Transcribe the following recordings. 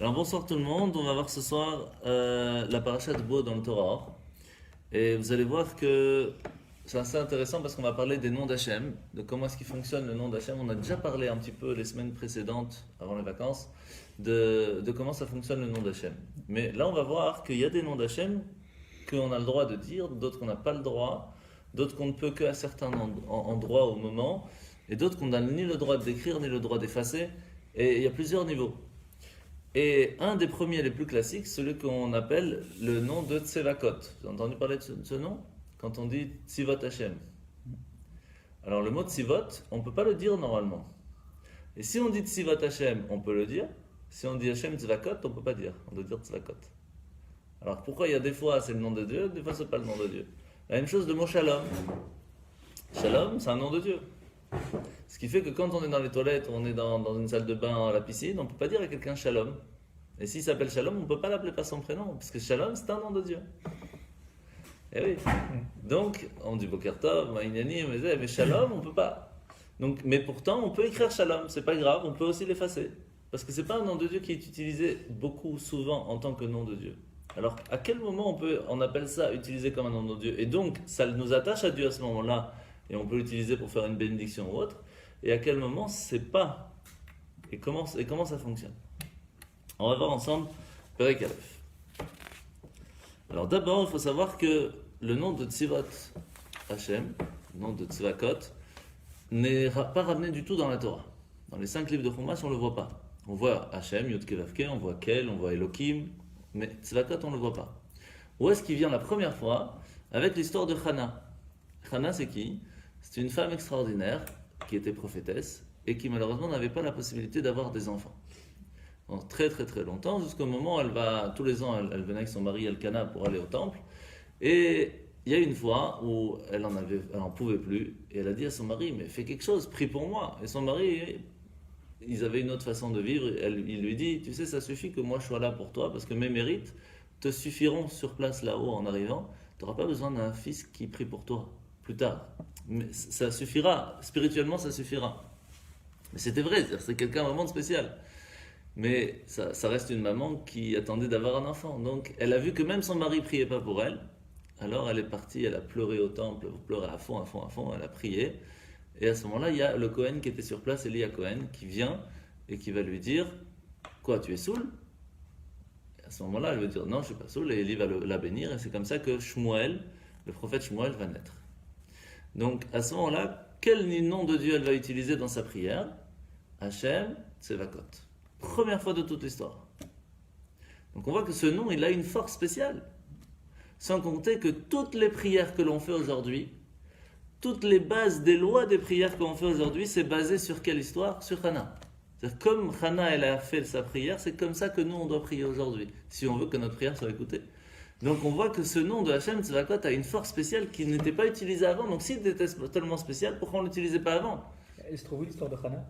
Alors bonsoir tout le monde, on va voir ce soir la paracha de Bo dans le Torah. Et vous allez voir que c'est assez intéressant parce qu'on va parler des noms d'Hachem, de comment est-ce qu'il fonctionne le nom d'Hachem. On a déjà parlé un petit peu les semaines précédentes, avant les vacances, de comment ça fonctionne le nom d'Hachem. Mais là on va voir qu'il y a des noms d'Hachem qu'on a le droit de dire, d'autres qu'on n'a pas le droit, d'autres qu'on ne peut qu'à certains endroits au moment, et d'autres qu'on n'a ni le droit d'écrire ni le droit d'effacer. Et il y a plusieurs niveaux. Et un des premiers les plus classiques, celui qu'on appelle le nom de Tsevakot. Vous avez entendu parler de ce nom? Quand on dit Tzivot Hashem. Alors le mot Tzivot, on ne peut pas le dire normalement. Et si on dit Tzivot Hashem, on peut le dire. Si on dit Hashem Tzvakot, on ne peut pas dire. On doit dire Tzvakot. Alors pourquoi il y a des fois c'est le nom de Dieu, des fois c'est pas le nom de Dieu? La même chose de mot Shalom. Shalom, c'est un nom de Dieu. Ce qui fait que quand on est dans les toilettes, on est dans une salle de bain à la piscine, on ne peut pas dire à quelqu'un Shalom. Et s'il s'appelle Shalom, on ne peut pas l'appeler par son prénom, parce que Shalom, c'est un nom de Dieu. Eh oui. Donc, on dit Boker Tov, Ma'inyanim, mais Shalom, on ne peut pas. Donc, mais pourtant, on peut écrire Shalom, c'est pas grave, on peut aussi l'effacer. Parce que c'est pas un nom de Dieu qui est utilisé beaucoup, souvent, en tant que nom de Dieu. Alors, à quel moment on appelle ça utilisé comme un nom de Dieu? Et donc, ça nous attache à Dieu à ce moment-là, et on peut l'utiliser pour faire une bénédiction ou autre. Et à quel moment c'est pas? Et comment ça fonctionne? On va voir ensemble Perek Aleph. Alors d'abord, il faut savoir que le nom de Tzivot Hashem, le nom de Tzvakot, n'est pas ramené du tout dans la Torah. Dans les 5 livres de Chumash, on ne le voit pas. On voit Hashem, Yud Kei Vav Kei, on voit Kel, on voit Elohim, mais Tzvakot, on ne le voit pas. Où est-ce qu'il vient la première fois? Avec l'histoire de Chana. Chana, c'est qui? C'est une femme extraordinaire qui était prophétesse et qui malheureusement n'avait pas la possibilité d'avoir des enfants. Donc, très très très longtemps, jusqu'au moment où tous les ans, elle venait avec son mari Elkana pour aller au temple. Et il y a une fois où elle en pouvait plus et elle a dit à son mari, mais fais quelque chose, prie pour moi. Et son mari, ils avaient une autre façon de vivre. Il lui dit, tu sais, ça suffit que moi je sois là pour toi parce que mes mérites te suffiront sur place là-haut en arrivant. Tu n'auras pas besoin d'un fils qui prie pour toi plus tard. Mais ça suffira, spirituellement ça suffira. Mais c'était vrai, c'est quelqu'un vraiment de spécial. Mais ça reste une maman qui attendait d'avoir un enfant. Donc elle a vu que même son mari priait pas pour elle. Alors elle est partie, elle a pleuré au temple, pleuré à fond, elle a prié. Et à ce moment-là, il y a le Cohen qui était sur place, Eli Cohen, qui vient et qui va lui dire, quoi, tu es saoul? Et à ce moment-là, elle va dire, non, je suis pas saoul. Et Eli va la bénir. Et c'est comme ça que Shmuel, le prophète Shmuel, va naître. Donc, à ce moment-là, quel nom de Dieu elle va utiliser dans sa prière? Hashem Tzevakot. Première fois de toute l'histoire. Donc, on voit que ce nom, il a une force spéciale. Sans compter que toutes les prières que l'on fait aujourd'hui, toutes les bases des lois des prières qu'on fait aujourd'hui, c'est basé sur quelle histoire? Sur Hana. C'est-à-dire, comme Hana, elle a fait sa prière, c'est comme ça que nous, on doit prier aujourd'hui, si on veut que notre prière soit écoutée. Donc on voit que ce nom de Hashem Tzvakot a une force spéciale qui n'était pas utilisée avant. Donc s'il était tellement spécial, pourquoi on ne l'utilisait pas avant? Elle se trouve où l'histoire de Hana?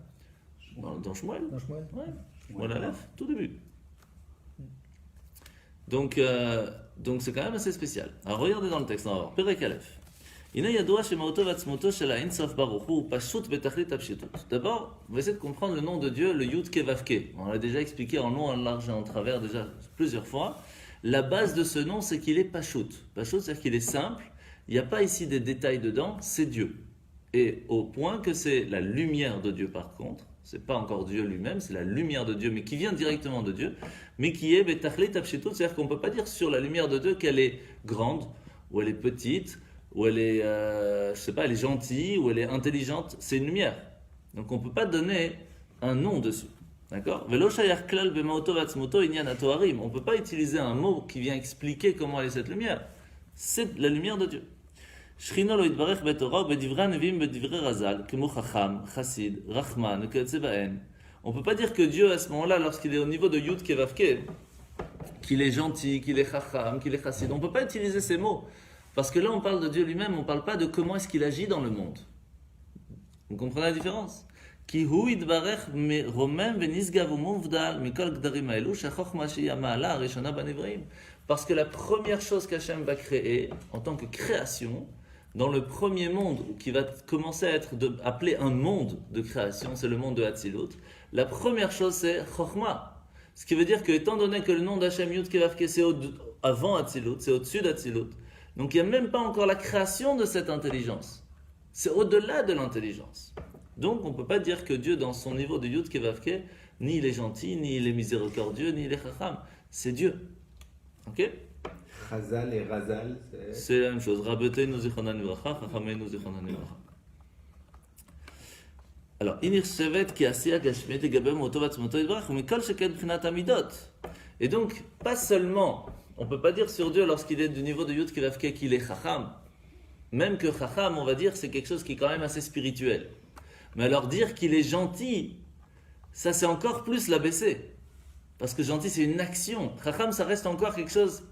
Dans Shmuel. Dans Shmuel. Ouais. Shmuel Aleph, tout début. Donc c'est quand même assez spécial. Alors regardez dans le texte, on va voir. Perek Aleph. D'abord, on va essayer de comprendre le nom de Dieu, le Yud Kei Vav Kei. On l'a déjà expliqué en long, en large et en travers déjà plusieurs fois. La base de ce nom, c'est qu'il est Pashut. Pashut, c'est-à-dire qu'il est simple. Il n'y a pas ici des détails dedans, c'est Dieu. Et au point que c'est la lumière de Dieu par contre, c'est pas encore Dieu lui-même, c'est la lumière de Dieu, mais qui vient directement de Dieu, mais qui est Betachlit Apshitut, c'est-à-dire qu'on ne peut pas dire sur la lumière de Dieu qu'elle est grande, ou elle est petite, ou elle est, elle est gentille, ou elle est intelligente, c'est une lumière. Donc on ne peut pas donner un nom dessus. D'accord? On ne peut pas utiliser un mot qui vient expliquer comment est cette lumière. C'est la lumière de Dieu. On ne peut pas dire que Dieu, à ce moment-là, lorsqu'il est au niveau de Yud Kei Vav Kei, qu'il est gentil, qu'il est chacham, qu'il est chassid. On ne peut pas utiliser ces mots. Parce que là, on parle de Dieu lui-même, on ne parle pas de comment est-ce qu'il agit dans le monde. Vous comprenez la différence? Parce que la première chose qu'Hachem va créer en tant que création, dans le premier monde qui va commencer à être appelé un monde de création, c'est le monde de Hatzilut, la première chose c'est Chokhmah. Ce qui veut dire que, étant donné que le nom d'Hachem Yud Kei Vav Kei, c'est avant Atzilut, c'est au-dessus d'Atzilut, donc il n'y a même pas encore la création de cette intelligence. C'est au-delà de l'intelligence. Donc on ne peut pas dire que Dieu, dans son niveau de Yud Kei Vav Kei, ni il est gentil, ni il est miséricordieux, ni il est Chacham. C'est Dieu. Ok? Chazal et Razal, c'est la même chose. Rabbeinu zichronan livracha, Chachamenu zichronan livracha. Alors, inir shevet ki asiya gashmit egabem otov atzmoto yitbarach umikol sheken b'chinat amidot. Et donc, pas seulement, on ne peut pas dire sur Dieu lorsqu'il est du niveau de Yud Kei Vav Kei qu'il est Chacham. Même que Chacham, on va dire, c'est quelque chose qui est quand même assez spirituel. Mais alors dire qu'il est gentil, ça c'est encore plus l'abaisser. Parce que gentil c'est une action. Chacham ça reste encore quelque chose,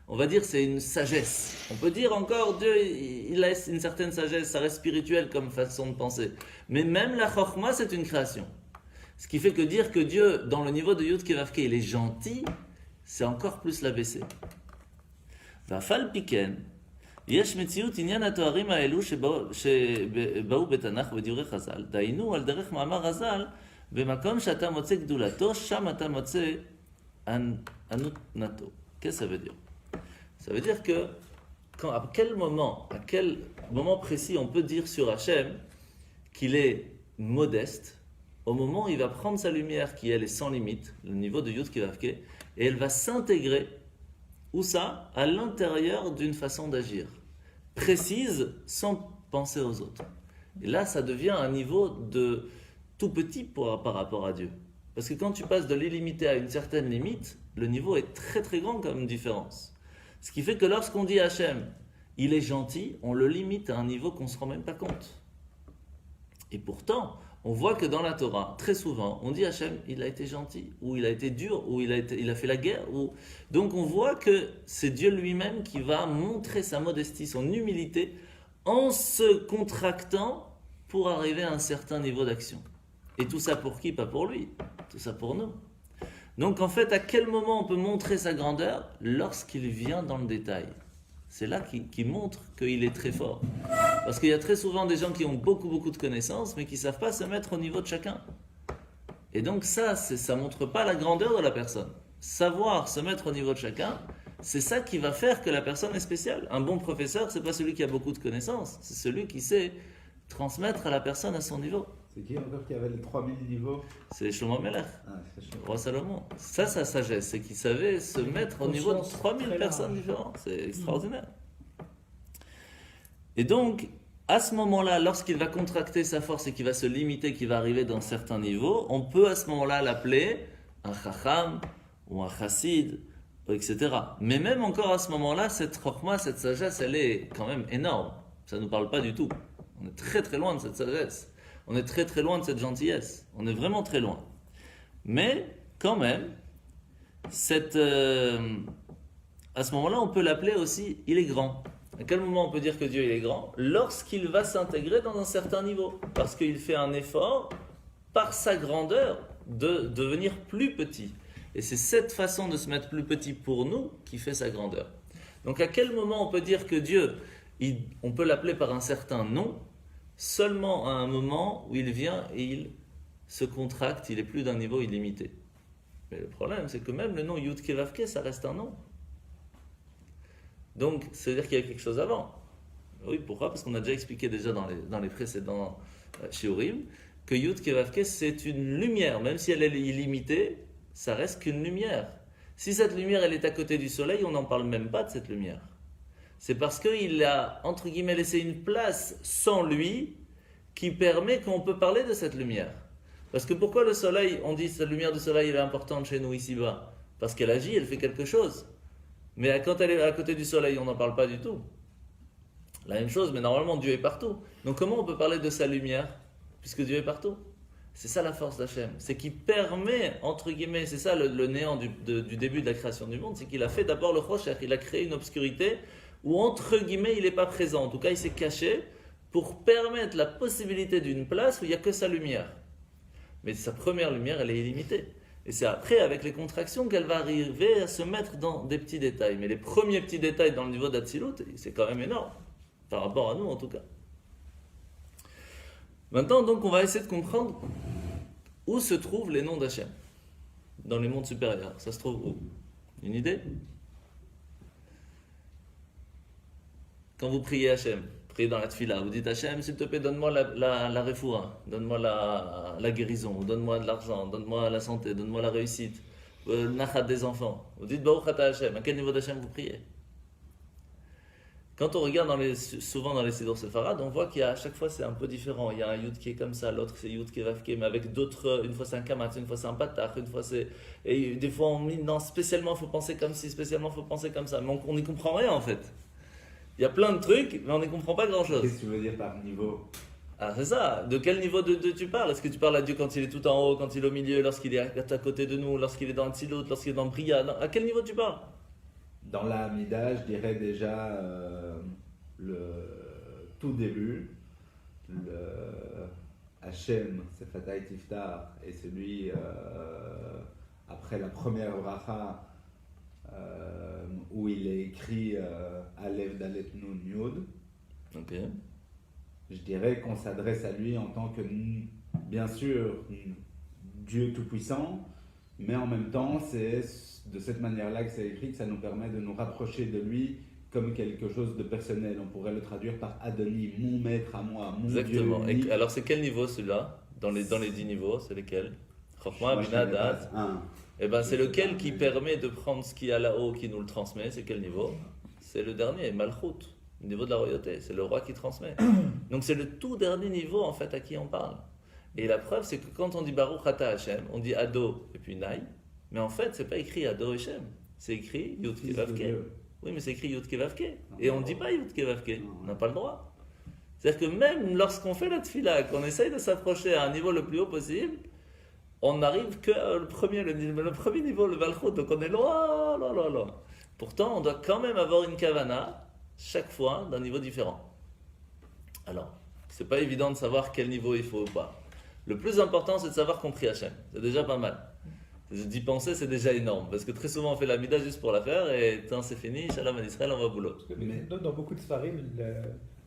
on va dire c'est une sagesse. On peut dire encore Dieu il a une certaine sagesse, ça reste spirituel comme façon de penser. Mais même la Chokhma c'est une création. Ce qui fait que dire que Dieu dans le niveau de Yud Kei Vav Kei il est gentil, c'est encore plus l'abaisser. Vafal piken. יש מציאות עניין התוארים האלו שבאו בתנ"ך ובדברי חז"ל, דהיינו על דרך מאמר רז"ל, במקום שאתה מוצא גדולתו, שם אתה מוצא ענותנתו. Qu'est-ce que ça veut dire? Ça veut dire que à quel moment précis on peut dire sur Hachem qu'il est modeste, au moment où il va prendre sa lumière qui elle est sans limite, le niveau de Yud Kei Vav Kei, et elle va s'intégrer. Où ça? À l'intérieur d'une façon d'agir, précise, sans penser aux autres. Et là, ça devient un niveau de tout petit par rapport à Dieu. Parce que quand tu passes de l'illimité à une certaine limite, le niveau est très très grand comme différence. Ce qui fait que lorsqu'on dit Hachem, il est gentil, on le limite à un niveau qu'on ne se rend même pas compte. Et pourtant, on voit que dans la Torah, très souvent, on dit Hachem, il a été gentil, ou il a été dur, ou il a fait la guerre. Donc on voit que c'est Dieu lui-même qui va montrer sa modestie, son humilité, en se contractant pour arriver à un certain niveau d'action. Et tout ça pour qui? Pas pour lui, tout ça pour nous. Donc en fait, à quel moment on peut montrer sa grandeur? Lorsqu'il vient dans le détail. C'est là qu'il montre qu'il est très fort. Parce qu'il y a très souvent des gens qui ont beaucoup de connaissances, mais qui ne savent pas se mettre au niveau de chacun. Et donc ça ne montre pas la grandeur de la personne. Savoir se mettre au niveau de chacun, c'est ça qui va faire que la personne est spéciale. Un bon professeur, ce n'est pas celui qui a beaucoup de connaissances, c'est celui qui sait transmettre à la personne à son niveau. C'est qui encore qui avait les 3000 niveaux? C'est Shlomo Melech, le roi Salomon. Ça, sa sagesse, c'est qu'il savait se mettre au niveau de 3000 personnes différentes. C'est extraordinaire. Et donc, à ce moment-là, lorsqu'il va contracter sa force et qu'il va se limiter, qu'il va arriver dans certains niveaux, on peut à ce moment-là l'appeler un chacham ou un chassid, etc. Mais même encore à ce moment-là, cette chokhma, cette sagesse, elle est quand même énorme. Ça ne nous parle pas du tout. On est très très loin de cette sagesse. On est très très loin de cette gentillesse. On est vraiment très loin. Mais quand même, à ce moment-là, on peut l'appeler aussi, il est grand. À quel moment on peut dire que Dieu il est grand? Lorsqu'il va s'intégrer dans un certain niveau. Parce qu'il fait un effort, par sa grandeur, de devenir plus petit. Et c'est cette façon de se mettre plus petit pour nous qui fait sa grandeur. Donc à quel moment on peut dire que Dieu, on peut l'appeler par un certain nom? Seulement à un moment où il vient et il se contracte, il est plus d'un niveau illimité. Mais le problème, c'est que même le nom Yud Kei Vav Kei, ça reste un nom. Donc, ça veut dire qu'il y a quelque chose avant. Oui, pourquoi? Parce qu'on a déjà expliqué déjà dans les précédents shiurim que Yud Kei Vav Kei, c'est une lumière. Même si elle est illimitée, ça reste qu'une lumière. Si cette lumière, elle est à côté du soleil, on n'en parle même pas de cette lumière. C'est parce qu'il a, entre guillemets, laissé une place sans lui qui permet qu'on peut parler de cette lumière. Parce que pourquoi le soleil, on dit que cette lumière du soleil elle est importante chez nous ici-bas? Parce qu'elle agit, elle fait quelque chose. Mais quand elle est à côté du soleil, on n'en parle pas du tout. La même chose, mais normalement Dieu est partout. Donc comment on peut parler de sa lumière? Puisque Dieu est partout. C'est ça la force d'Hachem. C'est qu'il permet, entre guillemets, c'est ça le néant du début de la création du monde, c'est qu'il a fait d'abord le Choshech, il a créé une obscurité où entre guillemets il n'est pas présent, en tout cas il s'est caché pour permettre la possibilité d'une place où il n'y a que sa lumière. Mais sa première lumière elle est illimitée. Et c'est après avec les contractions qu'elle va arriver à se mettre dans des petits détails. Mais les premiers petits détails dans le niveau d'Atsilut, c'est quand même énorme, par rapport à nous en tout cas. Maintenant donc on va essayer de comprendre où se trouvent les noms d'Hachem. dans les mondes supérieurs. Ça se trouve où? Une idée? Quand vous priez Hachem, priez dans la tfila, vous dites Hachem, s'il te plaît, donne-moi la refoua, donne-moi la guérison, donne-moi de l'argent, donne-moi la santé, donne-moi la réussite, le nachat des enfants. Vous dites Baruch Ata Hachem. À quel niveau d'Hachem vous priez? Quand on regarde souvent dans les Siddur Sepharad, on voit qu'il y a à chaque fois c'est un peu différent. Il y a un Yud qui est comme ça, l'autre c'est Yud qui est Vavke, mais avec d'autres, une fois c'est un Kamat, une fois c'est un Patach, une fois c'est. Et des fois on dit non, spécialement il faut penser comme ci, spécialement il faut penser comme ça. Mais on n'y comprend rien en fait. Il y a plein de trucs, mais on n'y comprend pas grand chose. Qu'est-ce que tu veux dire par niveau? Ah, c'est ça. De quel niveau de tu parles? Est-ce que tu parles à Dieu quand il est tout en haut, quand il est au milieu, lorsqu'il est à côté de nous, lorsqu'il est dans le Tzilut, lorsqu'il est dans le Bria? À quel niveau tu parles? Dans la Hamida, je dirais déjà le tout début, le Hachem, c'est Fatah Tiftar, et celui après la première bracha où il est écrit Aleph Dalet Nun Yud. Ok. Je dirais qu'on s'adresse à lui en tant que, bien sûr, Dieu Tout-Puissant, mais en même temps, c'est de cette manière-là que c'est écrit, que ça nous permet de nous rapprocher de lui comme quelque chose de personnel. On pourrait le traduire par Adoni, mon maître à moi, mon Exactement. Dieu. Exactement. Alors c'est quel niveau celui-là? Dans les 10 niveaux, c'est lesquels? Chokhmah, Bina, Dat. Et ben c'est lequel qui permet de prendre ce qu'il y a là-haut, qui nous le transmet? C'est quel niveau? C'est le dernier, Malchut, le niveau de la royauté. C'est le roi qui transmet. Donc c'est le tout dernier niveau en fait à qui on parle. Et la preuve c'est que quand on dit Baruch Ata Hashem, on dit Ado et puis Naï, mais en fait c'est pas écrit Ado Hashem, c'est écrit Yud Ke Vav Ke. Oui, mais c'est écrit Yud Ke Vav Ke. Et on ne dit pas Yud Ke Vav Ke, on n'a pas le droit. C'est-à-dire que même lorsqu'on fait la tefila, qu'on essaye de s'approcher à un niveau le plus haut possible, on n'arrive que le premier niveau, le Malchut, donc on est loin, loin, loin, loin. Pourtant, on doit quand même avoir une kavana, chaque fois, d'un niveau différent. Alors, c'est pas évident de savoir quel niveau il faut ou pas. Le plus important, c'est de savoir qu'on prie Hachem. C'est déjà pas mal. D'y penser, c'est déjà énorme. Parce que très souvent, on fait la mida juste pour la faire, et quand c'est fini, Shalom en Israël, on va au boulot. Mais dans beaucoup de Sfarim,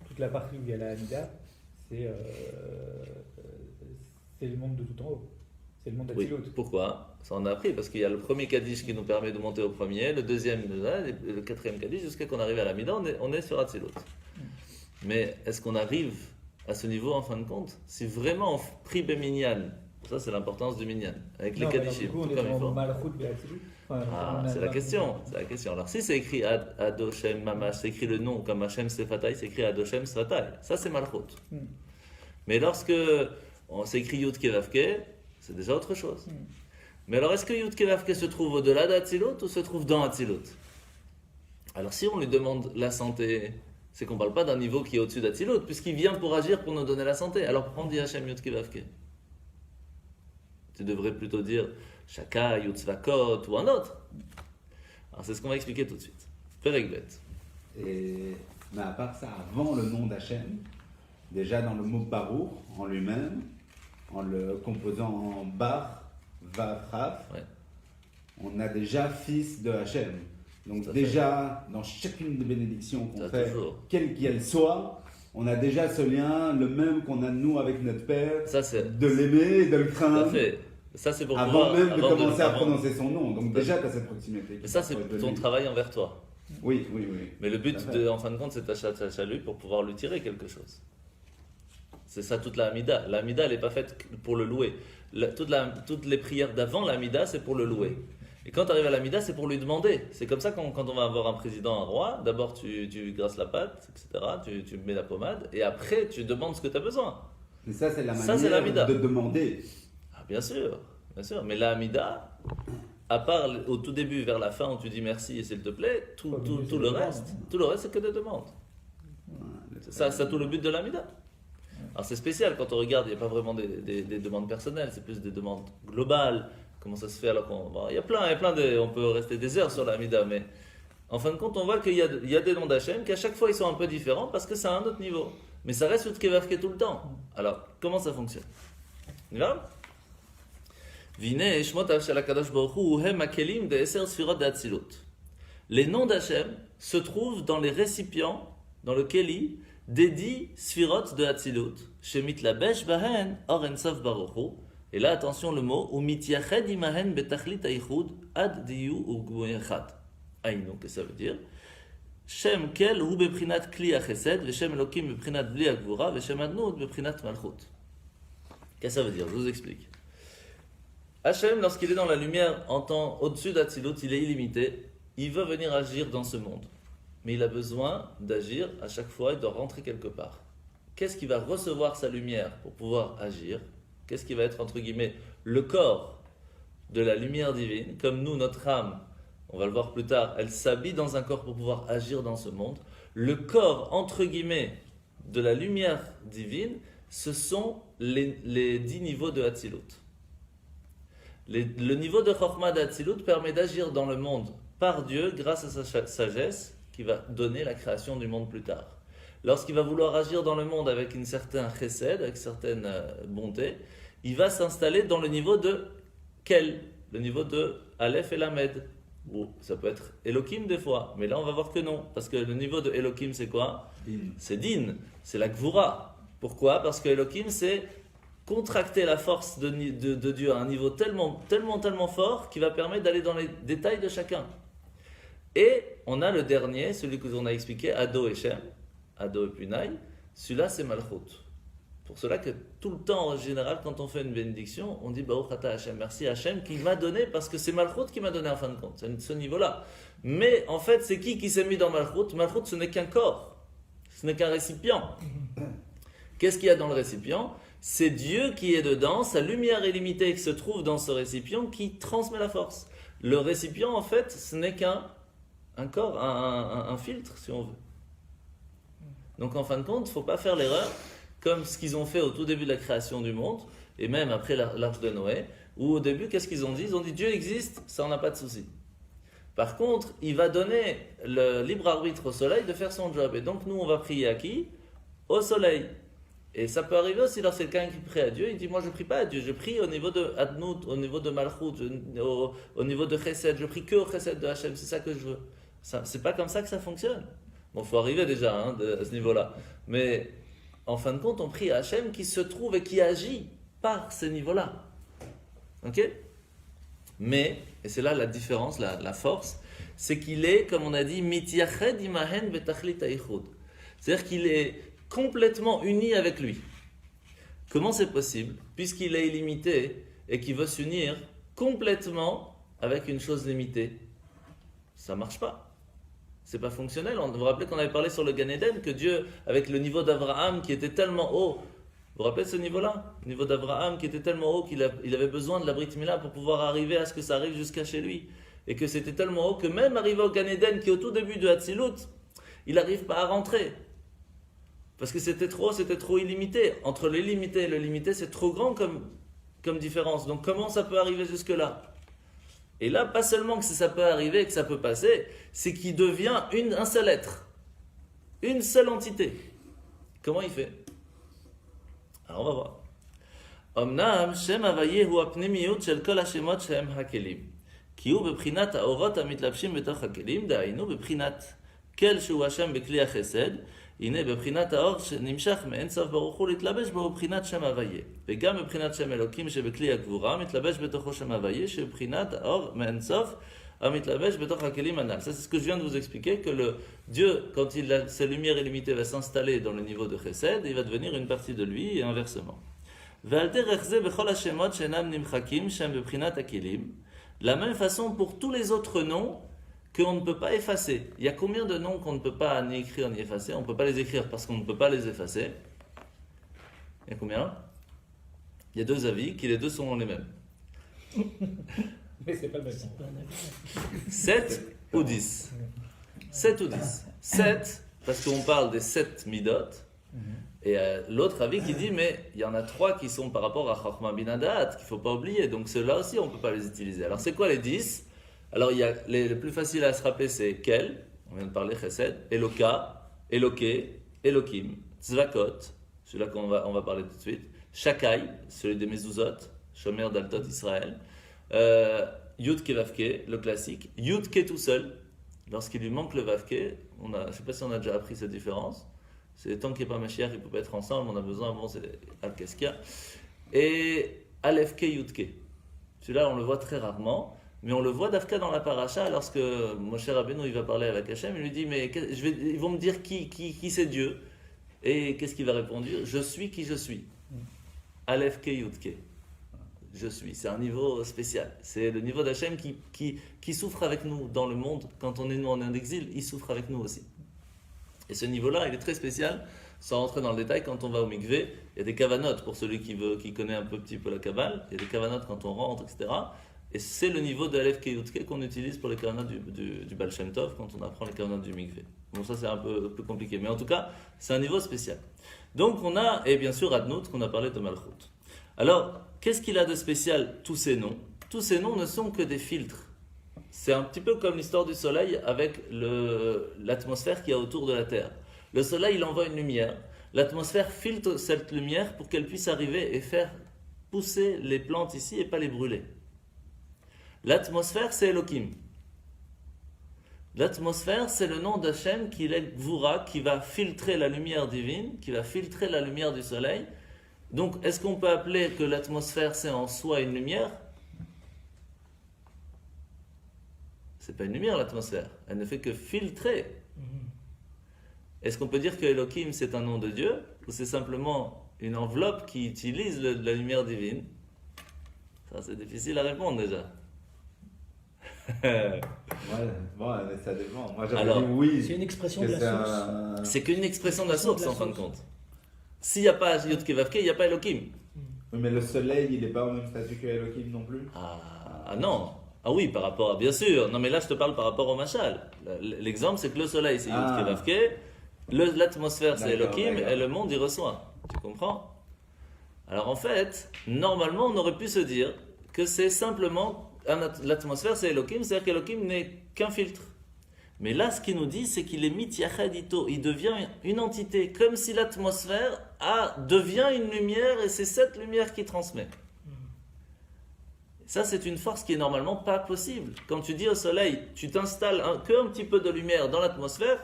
toute la partie où il y a la Hamida, c'est le monde de tout en haut. C'est le monde Oui. d'Atzilut. Pourquoi? Ça on a appris, parce qu'il y a le premier Kaddish qui nous permet de monter au premier, le deuxième, le quatrième Kaddish, jusqu'à qu'on arrive à la Mida, on est sur Atzilut. Mais est-ce qu'on arrive à ce niveau en fin de compte? Si vraiment on prie Beminyan, ça c'est l'importance du Minyan, avec les Kaddishim, on tout est comme il dans faut. Malchut Be'Atzilut. C'est la question. Alors si c'est écrit Adoshem Mamash, c'est écrit le nom comme Hashem Sefatai, c'est écrit Adoshem Sefatai. Ça c'est Malchut. Mais lorsque on s'écrit Yud Ke Vav Ke, c'est déjà autre chose. Mais alors est-ce que Yud Ke Vav Ke se trouve au-delà d'Atzilut ou se trouve dans Atzilut? Alors si on lui demande la santé, c'est qu'on ne parle pas d'un niveau qui est au-dessus d'Atzilut, puisqu'il vient pour agir pour nous donner la santé. Alors pourquoi on dit Hashem Yud Ke Vav Ke? Tu devrais plutôt dire Shaka, Yud Tzvakot ou un autre. Alors c'est ce qu'on va expliquer tout de suite. Perek Bet. Mais à part ça, avant le nom d'Hachem, déjà dans le mot Baruch en lui-même, en le composant en Bar, Vav, Chaf, Ouais. on a déjà fils de Hachem. Donc Ça déjà, dans chacune des bénédictions qu'on Ça, fait, toujours. quelle qu'elle soit, on a déjà ce lien, le même qu'on a nous avec notre Père, Ça c'est. de l'aimer et de le Tout à craindre, fait. Ça c'est pour avant pouvoir. même de avant commencer à avant- prononcer son nom. Donc Tout à déjà, tu as cette proximité. Mais ça c'est ton travail envers toi. Oui. Mais le but, Tout à fait. en fin de compte, c'est t'attacher à lui pour pouvoir lui tirer quelque chose. C'est ça toute la Hamida. La Hamida, elle n'est pas faite pour le louer. Toutes les prières d'avant la Hamida, c'est pour le louer. Et quand tu arrives à la Hamida, c'est pour lui demander. C'est comme ça quand on va avoir un président, un roi, d'abord tu grasses la pâte, etc. Tu mets la pommade, et après tu demandes ce que tu as besoin. Mais ça, c'est la Ça, c'est la Hamida. manière de demander. Ah, bien sûr. Mais la Hamida, à part au tout début, vers la fin, où tu dis merci et s'il te plaît, tout le reste, c'est que des demandes. C'est ça tout le but de l'Amida. Alors c'est spécial quand on regarde, il n'y a pas vraiment des demandes personnelles, c'est plus des demandes globales. Comment ça se fait alors il y a plein on peut rester des heures sur l'Amida, mais en fin de compte, on voit qu'il y a des noms d'Hachem qu'à chaque fois ils sont un peu différents parce que c'est à un autre niveau. Mais ça reste Yud Ke Vav Ke tout le temps. Alors, comment ça fonctionne? On y va? Vine Shmot Shel HaKadosh Baruch Hu Hem HaKelim de Sfirot d'Atzilut. Les noms d'Hachem se trouvent dans les récipients, dans le Keli, des 10 Sfirot de Atzilut. Shemit Labesh Bahen Or En Sof Baruch Hu. Et là, attention le mot, umitiyached imahen betachlit hayichud ad diyu urguyachad. Aïnou, que ça veut dire? Shem kel hu beprinat kli hachesed, veshem elokim beprinat bli hagvura, veshem adnud beprinat malchut. Qu'est-ce que ça veut dire? Je vous explique. Hachem, lorsqu'il est dans la lumière, en temps au-dessus d'Atzilut, il est illimité. Il veut venir agir dans ce monde. Mais il a besoin d'agir à chaque fois, il doit rentrer quelque part. Qu'est-ce qui va recevoir sa lumière pour pouvoir agir? Qu'est-ce qui va être, entre guillemets, le corps de la lumière divine? Comme nous, notre âme, on va le voir plus tard, elle s'habille dans un corps pour pouvoir agir dans ce monde. Le corps, entre guillemets, de la lumière divine, ce sont les 10 niveaux de Hatzilut. Le niveau de Chokhmah d'Hatzilut permet d'agir dans le monde par Dieu grâce à sa sagesse qui va donner la création du monde plus tard. Lorsqu'il va vouloir agir dans le monde avec une certaine chesed, avec une certaine bonté, il va s'installer dans le niveau de Kel, le niveau de Aleph et Lamed. Ou ça peut être Elohim des fois, mais là on va voir que non, parce que le niveau de Elohim c'est quoi? Din. C'est Din, c'est la Gvura. Pourquoi? Parce que Elohim c'est contracter la force de Dieu à un niveau tellement fort qui va permettre d'aller dans les détails de chacun. Et on a le dernier, celui que l'on a expliqué, Ado et Shem, Ado et Punai, celui-là c'est Malchut. Pour cela que tout le temps, en général, quand on fait une bénédiction, on dit Baruch Ata Hashem, merci Hashem qui m'a donné, parce que c'est Malchut qui m'a donné en fin de compte, c'est ce niveau-là. Mais en fait, c'est qui s'est mis dans Malchut? Malchut, ce n'est qu'un corps, ce n'est qu'un récipient. Qu'est-ce qu'il y a dans le récipient? C'est Dieu qui est dedans, sa lumière illimitée qui se trouve dans ce récipient qui transmet la force. Le récipient, en fait, ce n'est qu'un corps, un filtre, si on veut. Donc en fin de compte, il ne faut pas faire l'erreur, comme ce qu'ils ont fait au tout début de la création du monde, et même après l'arche de Noé, où au début, qu'est-ce qu'ils ont dit? Ils ont dit Dieu existe, ça on n'a pas de souci. Par contre, il va donner le libre arbitre au soleil de faire son job. Et donc nous, on va prier à qui? Au soleil. Et ça peut arriver aussi lorsque quelqu'un qui prie à Dieu, il dit moi je ne prie pas à Dieu, je prie au niveau de Adnout, au niveau de Malchut, au niveau de Chesed, je prie que au Chesed de Hachem, c'est ça que je veux. C'est pas comme ça que ça fonctionne. Bon, il faut arriver déjà à ce niveau-là. Mais en fin de compte, on prie à Hachem qui se trouve et qui agit par ces niveaux-là. Ok? Mais, et c'est là la différence, la force, c'est qu'il est, comme on a dit, Mityached imahen betachlit hayichud. C'est-à-dire qu'il est complètement uni avec lui. Comment c'est possible? Puisqu'il est illimité et qu'il veut s'unir complètement avec une chose limitée. Ça ne marche pas. C'est pas fonctionnel. Vous vous rappelez qu'on avait parlé sur le Gan Eden, que Dieu, avec le niveau d'Abraham qui était tellement haut, vous vous rappelez ce niveau-là? Le niveau d'Abraham qui était tellement haut qu'il avait besoin de la Brit Mila pour pouvoir arriver à ce que ça arrive jusqu'à chez lui. Et que c'était tellement haut que même arrivé au Gan Eden, qui est au tout début de Hatzilut, il n'arrive pas à rentrer. Parce que c'était trop illimité. Entre l'illimité et le limité, c'est trop grand comme différence. Donc comment ça peut arriver jusque-là? Et là, pas seulement que ça peut arriver et que ça peut passer, c'est qu'il devient un seul être. Une seule entité. Comment il fait? Alors on va voir. Omnam Shem Havaye hu apnimiyut shel kol hashemot shehem hakelim. Ki hu beprinat haorot hamitlabshim betoch hakelim, da'aynu beprinat kel shu Hashem bekli hachesed, הנה בבחינת האור שנמשך מאין סוף ברוך הוא להתלבש בו בבחינת שם הוויה. וגם בבחינת שם אלוקים שבכלי הגבורה מתלבש בתוכו שם הוויה שבבחינת האור מאין סוף המתלבש בתוך הכלים הנ"ל. Ça c'est ce que je viens de vous expliquer, que le Dieu, quand sa lumière illimitée va s'installer dans le niveau de Chesed, il va devenir une partie de lui et inversement. ועל דרך זה בכל השמות שאינם נמחקים שהם בבחינת הכלים. La même façon pour tous les autres noms qu'on ne peut pas effacer. Il y a combien de noms qu'on ne peut pas ni écrire ni effacer? On ne peut pas les écrire parce qu'on ne peut pas les effacer. Il y a combien? Il y a deux avis, qui les deux sont les mêmes. Mais c'est pas le même. 7 ou 10. 7 ou 10. 7, parce qu'on parle des 7 midot. Et l'autre avis qui dit, mais il y en a 3 qui sont par rapport à Chokhmah bin Hadat, qu'il ne faut pas oublier. Donc ceux-là aussi, on ne peut pas les utiliser. Alors c'est quoi les 10? Alors, il y a les plus faciles à se rappeler, c'est Kel, on vient de parler, Chesed, Eloka, Eloké, Elokim, Tzvakot, celui-là qu'on va parler tout de suite, Shakai, celui des Mezuzot, Shomer d'Altot Israël, Yud-Ke Vavke, le classique, Yud-Ke tout seul, lorsqu'il lui manque le Vavke, je ne sais pas si on a déjà appris cette différence, c'est tant qu'il n'y a pas Mashiach, il ne peut pas être ensemble, on a besoin, bon, c'est Al-Keskia, et Aleph Ke Yud Ke. Celui-là, on le voit très rarement, mais on le voit d'Afka dans la paracha lorsque Moshe Rabbeinu il va parler avec Hachem. Il lui dit mais ils vont me dire qui c'est Dieu. Et qu'est-ce qu'il va répondre? Je suis qui je suis. Aleph Ke Yud Ke. Je suis. C'est un niveau spécial. C'est le niveau d'Hachem qui souffre avec nous dans le monde. Quand on est nous en exil, il souffre avec nous aussi. Et ce niveau-là, il est très spécial. Sans rentrer dans le détail, quand on va au mikvé, il y a des kavanotes pour celui qui connaît un petit peu la Kabbale. Il y a des kavanotes quand on rentre, etc. Et c'est le niveau de Aleph Ke Yud Ke qu'on utilise pour les kavanotes du Baal Shem Tov quand on apprend les kavanotes du mikvé. Bon, ça c'est un peu plus compliqué. Mais en tout cas, c'est un niveau spécial. Donc on a, et bien sûr, Adnout, qu'on a parlé de Malchut. Alors, qu'est-ce qu'il a de spécial, tous ces noms? Tous ces noms ne sont que des filtres. C'est un petit peu comme l'histoire du soleil avec l'atmosphère qu'il y a autour de la Terre. Le soleil, il envoie une lumière. L'atmosphère filtre cette lumière pour qu'elle puisse arriver et faire pousser les plantes ici et pas les brûler. L'atmosphère, c'est Elohim. L'atmosphère, c'est le nom d'Hachem qui est Gvura, qui va filtrer la lumière divine, qui va filtrer la lumière du soleil. Donc, est-ce qu'on peut appeler que l'atmosphère, c'est en soi une lumière? C'est pas une lumière, l'atmosphère. Elle ne fait que filtrer. Est-ce qu'on peut dire que Elohim, c'est un nom de Dieu? Ou c'est simplement une enveloppe qui utilise la lumière divine? Ça, c'est difficile à répondre déjà. Ouais, bon, mais ça dépend. Moi, j'aurais Alors, dit oui. C'est une expression que de la c'est source. C'est qu'une expression de la source, en fin de source. compte. S'il n'y a pas Yud Ke Vav Ke, il n'y a pas Elohim. Oui, mais le soleil, il n'est pas au même statut que Elohim non plus. Ah non. Ah oui, par rapport à... Bien sûr. Non, mais là, je te parle par rapport au Machal. L'exemple, c'est que le soleil, c'est Yud Ke Vav Ke. L'atmosphère, c'est D'accord, Elohim. d'accord. Et le monde, il reçoit. Tu comprends? Alors, en fait, normalement, on aurait pu se dire que c'est simplement... L'atmosphère, c'est Elohim. C'est-à-dire qu'Elohim n'est qu'un filtre. Mais là, ce qu'il nous dit, c'est qu'il est mitiyachadito. Il devient une entité, comme si l'atmosphère devient une lumière et c'est cette lumière qui transmet. Ça, c'est une force qui est normalement pas possible. Quand tu dis au soleil, tu t'installes qu'un petit peu de lumière dans l'atmosphère,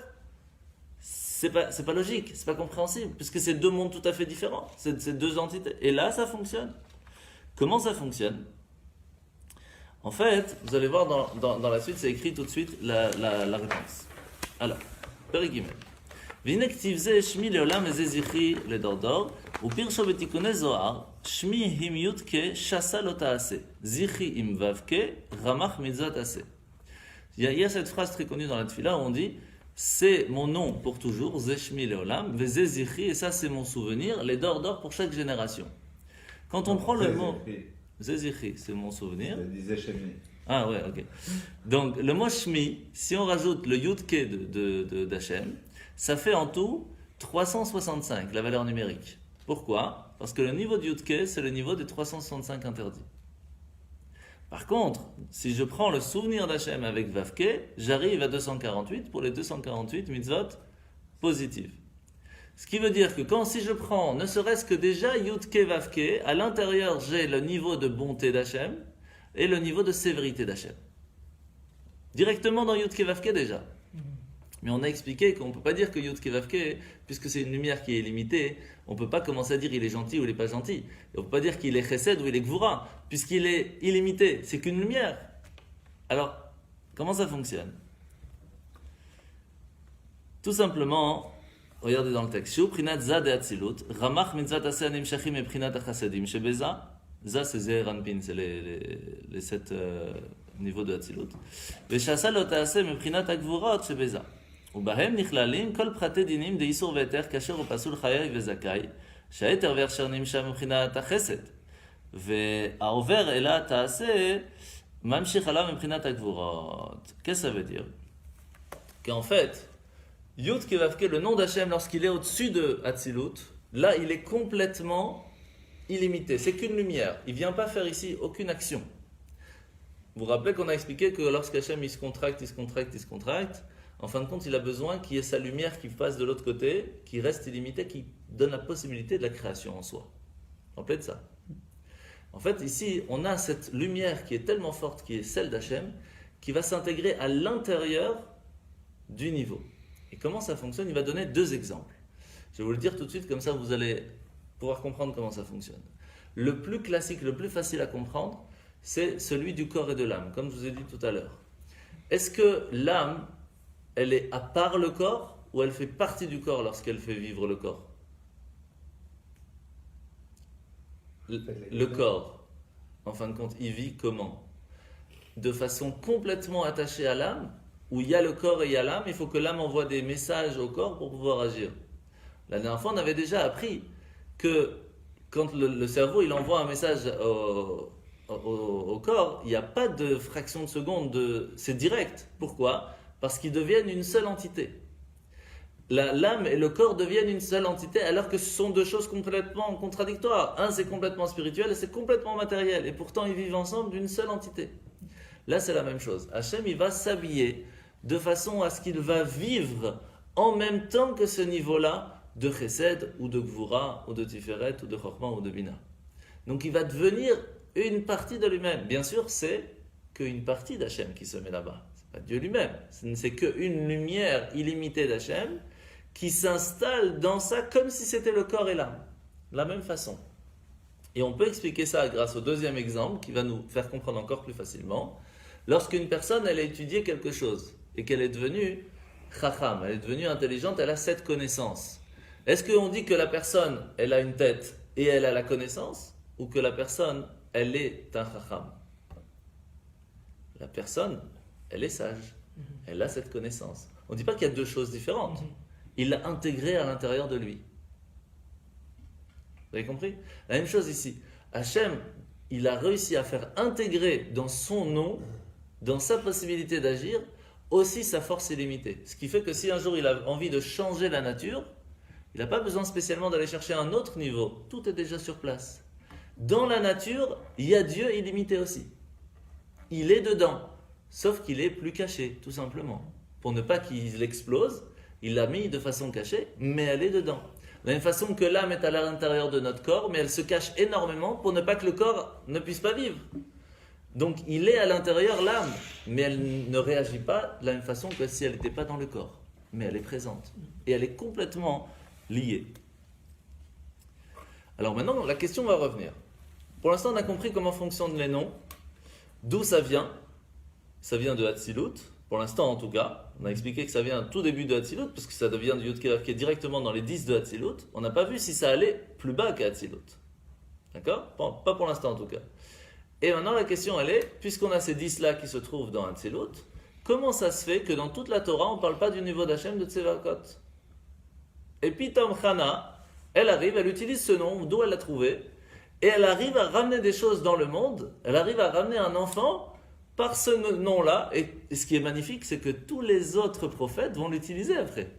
c'est pas logique, c'est pas compréhensible, puisque c'est deux mondes tout à fait différents. C'est deux entités. Et là, ça fonctionne. Comment ça fonctionne? En fait, vous allez voir dans la suite, c'est écrit tout de suite la réponse. Alors, Peri Gimel. והנה כתיב זה שמי לעולם וזה זכרי לדור ופירשו בתיקוני זוהר שמי עם יודקה שסה לא תעשה זכרי עם ו"ק רמ"ח מצוות עשה. Il y a cette phrase très connue dans la tefila où on dit c'est mon nom pour toujours, זה שמי לעולם וזה זכרי, et ça c'est mon souvenir, les d'or pour chaque génération. Quand on prend le mot זה זכרי, c'est mon souvenir. Ça disait Shemi. Ah ouais, ok. Donc le mot Shmi, si on rajoute le Yud-Ke d'Hachem, ça fait en tout 365, la valeur numérique. Pourquoi? Parce que le niveau de Yud-Ke, c'est le niveau des 365 interdits. Par contre, si je prends le souvenir d'Hachem avec Vav-Ke, j'arrive à 248 pour les 248 mitzvot positives. Ce qui veut dire que si je prends ne serait-ce que déjà Yud-Ke Vav-Ke, à l'intérieur j'ai le niveau de bonté d'Hachem et le niveau de sévérité d'Hachem. Directement dans Yud-Ke Vav-Ke déjà. Mais on a expliqué qu'on ne peut pas dire que Yud-Ke Vav-Ke, puisque c'est une lumière qui est limitée, on ne peut pas commencer à dire il est gentil ou il n'est pas gentil. Et on ne peut pas dire qu'il est chesed ou il est gvura, puisqu'il est illimité. C'est qu'une lumière. Alors, comment ça fonctionne? Tout simplement, regardez dans le texte. Shu prinat za de atzilut, ramach mitzvat aseh nimshachim et prinat achasedim shebeza. Za, c'est Zeir Anpin, c'est les 7 niveaux de atzilut. Veshasa lo taaseh meprinat agvurot shebeza. ובהם נכללים כל פרטי דינים דאיסור והיתר כאשר הוא פסול חיי וזכאי שהיתר והכשר נמשך מבחינת החסד והעובר אלא תעשה ממשיך עליו מבחינת הגבורות. Qu'est-ce que ça veut dire? Qu'en fait, Yud Ke Vav Ke, le nom d'Hachem, lorsqu'il est au-dessus de Hatzilut, là il est complètement illimité, c'est qu'une lumière, il ne vient pas faire ici aucune action. Vous vous rappelez qu'on a expliqué que lorsqu'Hachem il se contracte, en fin de compte, il a besoin qu'il y ait sa lumière qui passe de l'autre côté, qui reste illimitée, qui donne la possibilité de la création en soi. Vous vous rappelez de ça? En fait, ici, on a cette lumière qui est tellement forte, qui est celle d'Hachem, qui va s'intégrer à l'intérieur du niveau. Et comment ça fonctionne? Il va donner 2 exemples. Je vais vous le dire tout de suite, comme ça vous allez pouvoir comprendre comment ça fonctionne. Le plus classique, le plus facile à comprendre, c'est celui du corps et de l'âme, comme je vous ai dit tout à l'heure. Est-ce que l'âme, elle est à part le corps ou elle fait partie du corps lorsqu'elle fait vivre le corps? Le corps, en fin de compte, il vit comment? De façon complètement attachée à l'âme, où il y a le corps et il y a l'âme, il faut que l'âme envoie des messages au corps pour pouvoir agir. La dernière fois, on avait déjà appris que quand le cerveau il envoie un message au corps, il n'y a pas de fraction de seconde, c'est direct. Pourquoi? Parce qu'ils deviennent une seule entité. L'âme et le corps deviennent une seule entité alors que ce sont deux choses complètement contradictoires. Un c'est complètement spirituel et c'est complètement matériel et pourtant ils vivent ensemble d'une seule entité. Là c'est la même chose. Hachem il va s'habiller de façon à ce qu'il va vivre en même temps que ce niveau-là de Chesed ou de Gvura ou de Tiferet ou de Chokhmah ou de Bina. Donc il va devenir une partie de lui-même. Bien sûr c'est qu'une partie d'Hachem qui se met là-bas. C'est pas Dieu lui-même. Ce n'est qu'une lumière illimitée d'Hachem qui s'installe dans ça comme si c'était le corps et l'âme, de la même façon. Et on peut expliquer ça grâce au deuxième exemple qui va nous faire comprendre encore plus facilement. Lorsqu'une personne, elle a étudié quelque chose et qu'elle est devenue chacham, elle est devenue intelligente, elle a cette connaissance. Est-ce qu'on dit que la personne, elle a une tête et elle a la connaissance ou que la personne, elle est un chacham? La personne, elle est sage, elle a cette connaissance. On ne dit pas qu'il y a deux choses différentes. Il l'a intégré à l'intérieur de lui. Vous avez compris? La même chose ici. Hachem, il a réussi à faire intégrer dans son nom, dans sa possibilité d'agir, aussi sa force illimitée. Ce qui fait que si un jour il a envie de changer la nature, il n'a pas besoin spécialement d'aller chercher un autre niveau. Tout est déjà sur place. Dans la nature, il y a Dieu illimité aussi. Il est dedans, sauf qu'il est plus caché, tout simplement. Pour ne pas qu'il explose, il l'a mis de façon cachée, mais elle est dedans. De la même façon que l'âme est à l'intérieur de notre corps, mais elle se cache énormément pour ne pas que le corps ne puisse pas vivre. Donc il est à l'intérieur l'âme, mais elle ne réagit pas de la même façon que si elle n'était pas dans le corps. Mais elle est présente. Et elle est complètement liée. Alors maintenant, la question va revenir. Pour l'instant, on a compris comment fonctionnent les noms, d'où ça vient. Ça vient de Hatzilut. Pour l'instant, en tout cas, on a expliqué que ça vient tout début de Hatzilut, parce que ça devient du Yud-Kevavke directement dans les 10 de Hatzilut. On n'a pas vu si ça allait plus bas qu'à Hatzilut. D'accord? Pas pour l'instant, en tout cas. Et maintenant, la question, elle est, puisqu'on a ces 10-là qui se trouvent dans Hatzilut, comment ça se fait que dans toute la Torah, on ne parle pas du niveau d'Hachem de Tsevakot? Et puis, Tom Chana, elle arrive, elle utilise ce nom, d'où elle l'a trouvé, et elle arrive à ramener des choses dans le monde, elle arrive à ramener un enfant par ce nom-là, et ce qui est magnifique, c'est que tous les autres prophètes vont l'utiliser après.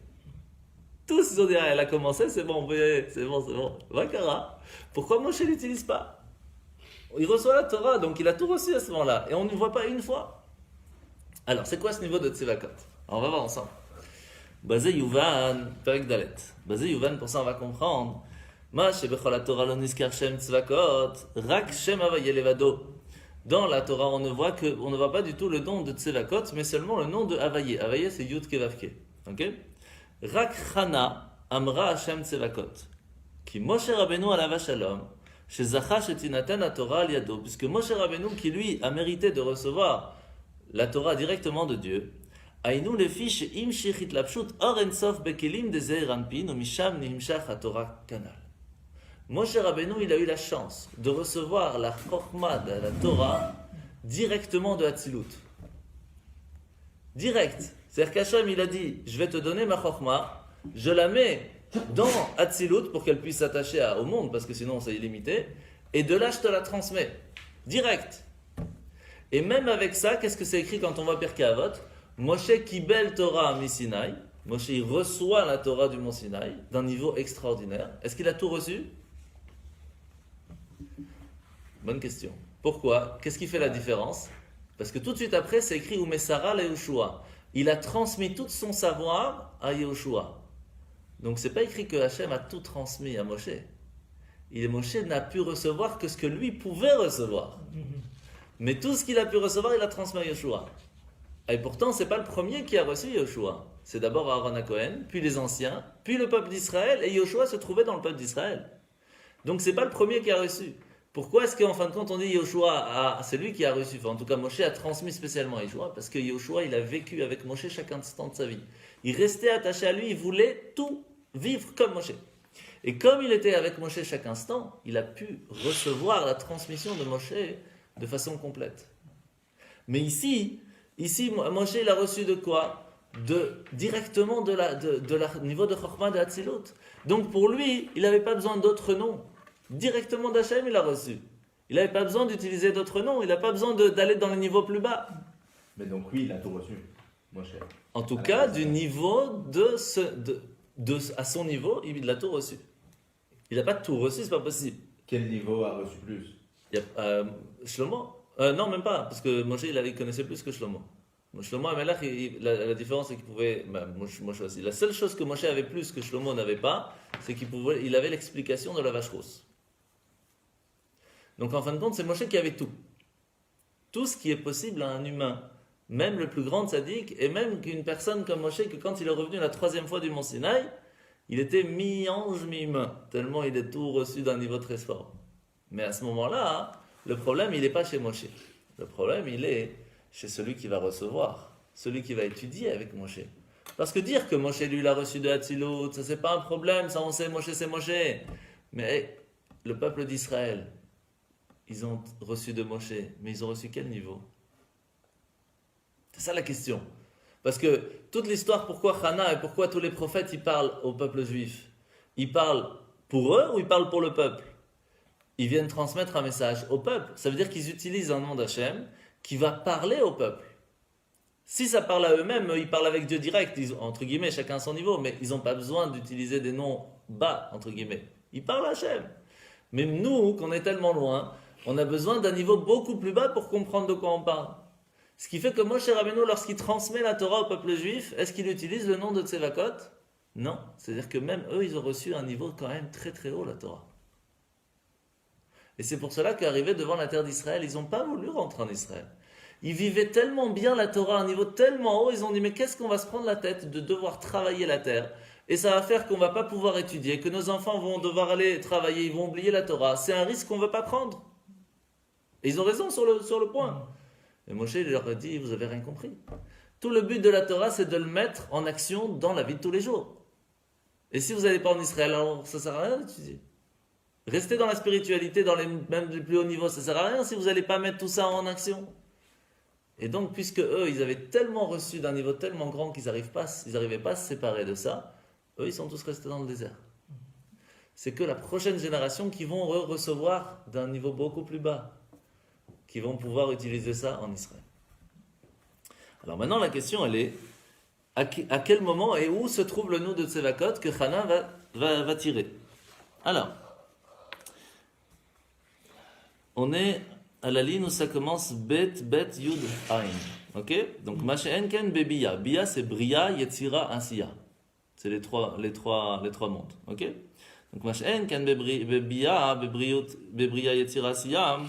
Tous ils ont dit, ah, elle a commencé, c'est bon, c'est bon. Vakara. Pourquoi Moshe ne l'utilise pas? Il reçoit la Torah, donc il a tout reçu à ce moment-là, et on ne voit pas une fois. Alors, c'est quoi ce niveau de Tsevakot? Alors, on va voir ensemble. Bazé Yuvan, Perek Dalet. Bazé Yuvan, pour ça on va comprendre. Ma shebechol haTorah lo nizkar shem Tsevakot, rak shem Havaye levado. Dans la Torah, on ne voit pas du tout le nom de Tsevakot, mais seulement le nom de Havaye. Havaye, c'est Yud Kevavke. Ok? Rak Chana amra Hashem Tsevakot. Qui Moshe Rabbeinu alava shalom, shezacha shetinaten haTorah al yado. Puisque Moshe Rabbeinu, qui lui a mérité de recevoir la Torah directement de Dieu, Aïnou le fiche im shichit lapshut or ensof bekelim de zeir anpin ou misham nihimshach haTorah kanal. Moshe Rabbeinu, il a eu la chance de recevoir la Chokhmah de la Torah directement de Hatzilut. Direct. C'est-à-dire qu'Hachem, il a dit, je vais te donner ma Chokhmah, je la mets dans Hatzilut pour qu'elle puisse s'attacher au monde, parce que sinon c'est illimité, et de là je te la transmets. Direct. Et même avec ça, qu'est-ce que c'est écrit quand on voit Pirkei Avot? Moshe kibel Torah mi-Sinaï. Moshe, il reçoit la Torah du mont Sinaï d'un niveau extraordinaire. Est-ce qu'il a tout reçu? Bonne question. Pourquoi? Qu'est-ce qui fait la différence? Parce que tout de suite après, c'est écrit Umesara le Yehoshua. Il a transmis tout son savoir à Yehoshua. Donc c'est pas écrit que Hachem a tout transmis à Moshe. Moshe n'a pu recevoir que ce que lui pouvait recevoir. Mais tout ce qu'il a pu recevoir, il a transmis à Yehoshua. Et pourtant, c'est pas le premier qui a reçu Yehoshua. C'est d'abord Aaron HaKohen, puis les anciens, puis le peuple d'Israël, et Yehoshua se trouvait dans le peuple d'Israël. Donc c'est pas le premier qui a reçu. Pourquoi est-ce qu'en fin de compte on dit Yoshua, c'est lui qui a reçu, enfin, en tout cas Moshe a transmis spécialement à Yoshua, parce que Yoshua il a vécu avec Moshe chaque instant de sa vie. Il restait attaché à lui, il voulait tout vivre comme Moshe. Et comme il était avec Moshe chaque instant, il a pu recevoir la transmission de Moshe de façon complète. Mais ici Moshe il a reçu de quoi? Directement de la niveau de Chokhmah de Hatzilut. Donc pour lui, il n'avait pas besoin d'autres noms. Directement d'Hachem, il a reçu. Il n'avait pas besoin d'utiliser d'autres noms, il n'a pas besoin d'aller dans les niveaux plus bas. Mais donc lui, il a tout reçu, Moshe. En tout cas, du niveau à son niveau, il a tout reçu. Il n'a pas tout reçu, c'est pas possible. Quel niveau a reçu plus? Il y a Shlomo. Non, même pas, parce que Moshe, il connaissait plus que Shlomo. Shlomo Amelach, la différence, c'est qu'il pouvait. Moshe aussi. La seule chose que Moshe avait plus que Shlomo n'avait pas, c'est qu'il avait l'explication de la vache rousse. Donc en fin de compte, c'est Moshe qui avait tout. Tout ce qui est possible à un humain, même le plus grand tzaddik, et même qu'une personne comme Moshe, que quand il est revenu la 3e fois du mont Sinaï, il était mi-ange, mi-humain, tellement il a tout reçu d'un niveau très fort. Mais à ce moment-là, le problème, il n'est pas chez Moshe. Le problème, il est chez celui qui va recevoir, celui qui va étudier avec Moshe. Parce que dire que Moshe, lui, l'a reçu de Hatzilut, ça c'est pas un problème, ça on sait, Moshe c'est Moshe. Mais le peuple d'Israël, ils ont reçu de Moshe, mais ils ont reçu quel niveau? C'est ça la question. Parce que toute l'histoire, pourquoi Hana et pourquoi tous les prophètes, ils parlent au peuple juif? Ils parlent pour eux ou ils parlent pour le peuple? Ils viennent transmettre un message au peuple. Ça veut dire qu'ils utilisent un nom d'Hachem qui va parler au peuple. Si ça parle à eux-mêmes, ils parlent avec Dieu direct, entre guillemets, chacun à son niveau, mais ils n'ont pas besoin d'utiliser des noms bas, entre guillemets. Ils parlent à Hachem. Mais nous, qu'on est tellement loin, on a besoin d'un niveau beaucoup plus bas pour comprendre de quoi on parle. Ce qui fait que Moshe Rabbeinu, lorsqu'il transmet la Torah au peuple juif, est-ce qu'il utilise le nom de Tsevakot? Non. C'est-à-dire que même eux, ils ont reçu un niveau quand même très très haut, la Torah. Et c'est pour cela qu'arrivés devant la terre d'Israël, ils n'ont pas voulu rentrer en Israël. Ils vivaient tellement bien la Torah à un niveau tellement haut, ils ont dit mais qu'est-ce qu'on va se prendre la tête de devoir travailler la terre? Et ça va faire qu'on ne va pas pouvoir étudier, que nos enfants vont devoir aller travailler, ils vont oublier la Torah. C'est un risque qu'on ne veut pas prendre. Et ils ont raison sur le point. Et Moshe il leur a dit, vous n'avez rien compris. Tout le but de la Torah, c'est de le mettre en action dans la vie de tous les jours. Et si vous n'allez pas en Israël, alors ça ne sert à rien d'étudier. Restez dans la spiritualité, même les plus hauts niveaux, ça ne sert à rien si vous n'allez pas mettre tout ça en action. Et donc, puisque eux, ils avaient tellement reçu d'un niveau tellement grand qu'ils n'arrivaient pas à se séparer de ça, eux, ils sont tous restés dans le désert. C'est que la prochaine génération qui vont recevoir d'un niveau beaucoup plus bas, qui vont pouvoir utiliser ça en Israël. Alors maintenant, la question, elle est, à quel moment et où se trouve le nom de Tsevakot que Hana va tirer? Alors, on est à la ligne où ça commence Bet, Yud, Ain. Ok? Donc, Mashen Ken Bebiya. Biya, c'est Bria, Yetzira, Asiya. C'est les trois mondes. Ok? Donc, Mashen Ken Bebiya, Bebria, Yetzira, Asiya.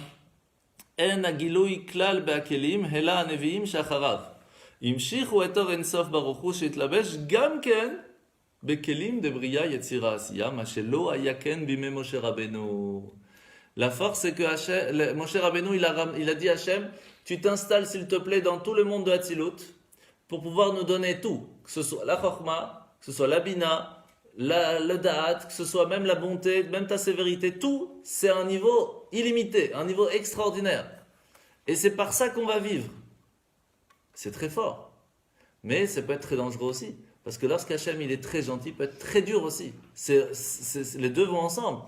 En agilui klal beakelim, hela aneviim shacharav. המשיכו את אור אינסוף ברוך הוא שהתלבש גם כן בכלים דברייה יצירה עשייה, מה שלא היה כן בימי משה רבנו. La force, c'est que Moshe Rabbeinu, il a dit à Hachem, tu t'installes s'il te plaît dans tout le monde de Hatzilut pour pouvoir nous donner tout, que ce soit la Chokhmah, que ce soit la Bina, le Da'at, que ce soit même la bonté, même ta sévérité, tout, c'est un niveau illimité, un niveau extraordinaire. Et c'est par ça qu'on va vivre. C'est très fort. Mais ça peut être très dangereux aussi. Parce que lorsqu'Hachem il est très gentil, il peut être très dur aussi. Les deux vont ensemble.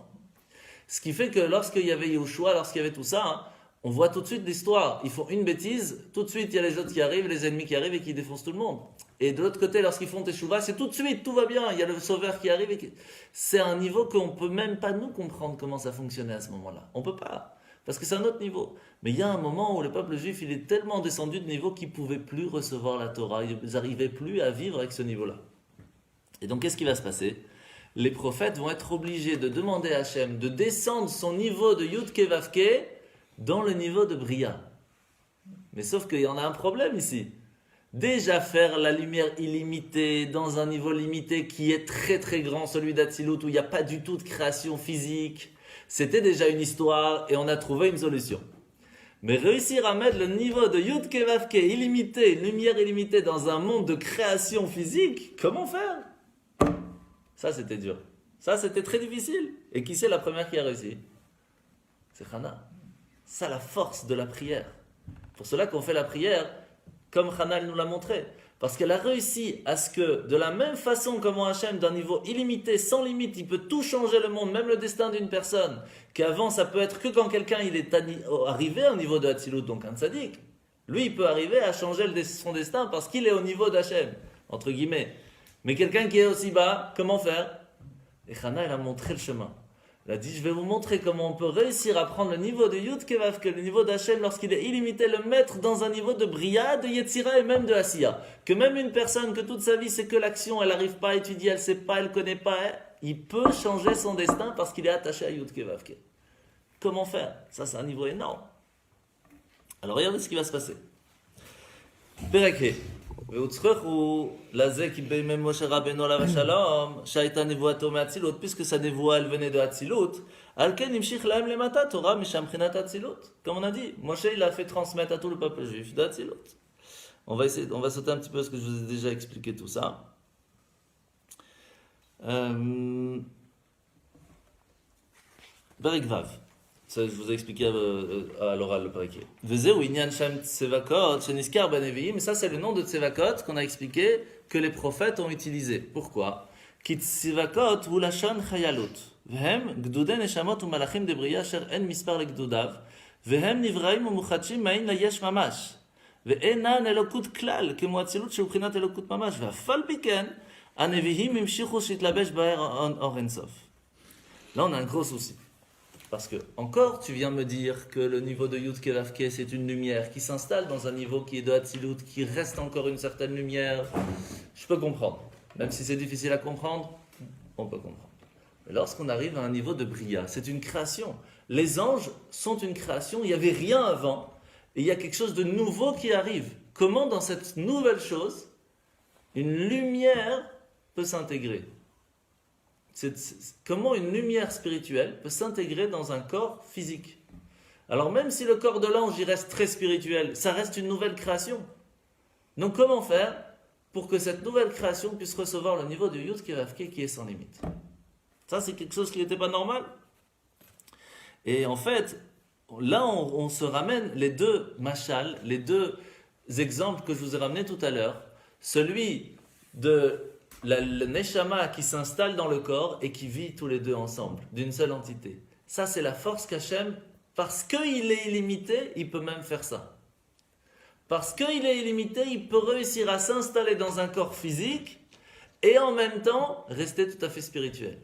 Ce qui fait que lorsqu'il y avait Yoshua, lorsqu'il y avait tout ça, on voit tout de suite l'histoire. Ils font une bêtise, tout de suite il y a les autres qui arrivent, les ennemis qui arrivent et qui défoncent tout le monde. Et de l'autre côté, lorsqu'ils font Teshuvah, c'est tout de suite, tout va bien. Il y a le sauveur qui arrive. C'est un niveau qu'on ne peut même pas nous comprendre comment ça fonctionnait à ce moment-là. On ne peut pas. Parce que c'est un autre niveau. Mais il y a un moment où le peuple juif, il est tellement descendu de niveau qu'il ne pouvait plus recevoir la Torah. Ils n'arrivaient plus à vivre avec ce niveau-là. Et donc, qu'est-ce qui va se passer? Les prophètes vont être obligés de demander à Hachem de descendre son niveau de Yudke Vavke dans le niveau de Bria. Mais sauf qu'il y en a un problème ici. Déjà faire la lumière illimitée dans un niveau limité qui est très très grand, celui d'Atzilut, où il n'y a pas du tout de création physique. C'était déjà une histoire et on a trouvé une solution. Mais réussir à mettre le niveau de Yud Ke Vav Ke illimité, lumière illimitée dans un monde de création physique, comment faire? Ça, c'était dur. Ça, c'était très difficile. Et qui c'est la première qui a réussi? C'est Hana. Ça, la force de la prière. Pour cela qu'on fait la prière, comme Hana nous l'a montré. Parce qu'elle a réussi à ce que, de la même façon comment Hachem, d'un niveau illimité, sans limite, il peut tout changer le monde, même le destin d'une personne, qu'avant ça peut être que quand quelqu'un il est arrivé à un niveau de Hatzilut, donc un tzaddik, lui il peut arriver à changer son destin parce qu'il est au niveau d'Hachem, entre guillemets. Mais quelqu'un qui est aussi bas, comment faire? Et Hana, elle a montré le chemin. Elle a dit, je vais vous montrer comment on peut réussir à prendre le niveau de Yud Ke Vav Ke, le niveau d'Hachem, lorsqu'il est illimité, le mettre dans un niveau de Bria, de Yetzira et même de Asiya. Que même une personne que toute sa vie c'est que l'action, elle n'arrive pas à étudier, elle ne sait pas, elle ne connaît pas, il peut changer son destin parce qu'il est attaché à Yud Ke Vav Ke. Comment faire? Ça, c'est un niveau énorme. Alors regardez ce qui va se passer. Perek והוצרכו לזה כי בימי משה רבנו עליו השלום שהייתה נבואתו מאצילות puisque sa névoie elle venait de Hatzilut על כן המשיך להם למטה תורה משם מבחינת האצילות. Comme on a dit, Moshe il a fait transmettre à tout le peuple juif de Hatzilut. On va sauter un petit peu parce que je vous ai déjà expliqué tout ça. Perek Vav. Ça, je vous ai expliqué à l'oral le pareil. Vezeu inyan shem tsevakot sheniskar beneviim. Ça, c'est le nom de tsevakot qu'on a expliqué que les prophètes ont utilisé. Pourquoi? Ki tsevakot hu lashon chayalut. Vehem gdudei neshamot umalachim de bria asher en mispar legdudav. Vehem nivraim umuchadshim ma'in layesh mamash. Ve'enan elokut klal kemo atzilut shehu bchinat elokut mamash. Ve'afal piken הנביאים המשיכו שהתלבש בהר אור אינסוף. Là, on a un gros souci. Parce que, encore, tu viens me dire que le niveau de Yud Ke Vav Ke, c'est une lumière qui s'installe dans un niveau qui est de Hatzilut, qui reste encore une certaine lumière. Je peux comprendre. Même si c'est difficile à comprendre, on peut comprendre. Mais lorsqu'on arrive à un niveau de Bria, c'est une création. Les anges sont une création, il n'y avait rien avant, et il y a quelque chose de nouveau qui arrive. Comment, dans cette nouvelle chose, une lumière peut s'intégrer? Comment une lumière spirituelle peut s'intégrer dans un corps physique. Alors même si le corps de l'ange il reste très spirituel, ça reste une nouvelle création. Donc comment faire pour que cette nouvelle création puisse recevoir le niveau de Yud Ke Vav Ke qui est sans limite? Ça c'est quelque chose qui n'était pas normal. Et en fait, là on se ramène les deux mashal, les deux exemples que je vous ai ramenés tout à l'heure. Celui de le neshama qui s'installe dans le corps et qui vit tous les deux ensemble, d'une seule entité. Ça, c'est la force qu'Hachem, parce qu'il est illimité, il peut même faire ça. Parce qu'il est illimité, il peut réussir à s'installer dans un corps physique et en même temps rester tout à fait spirituel.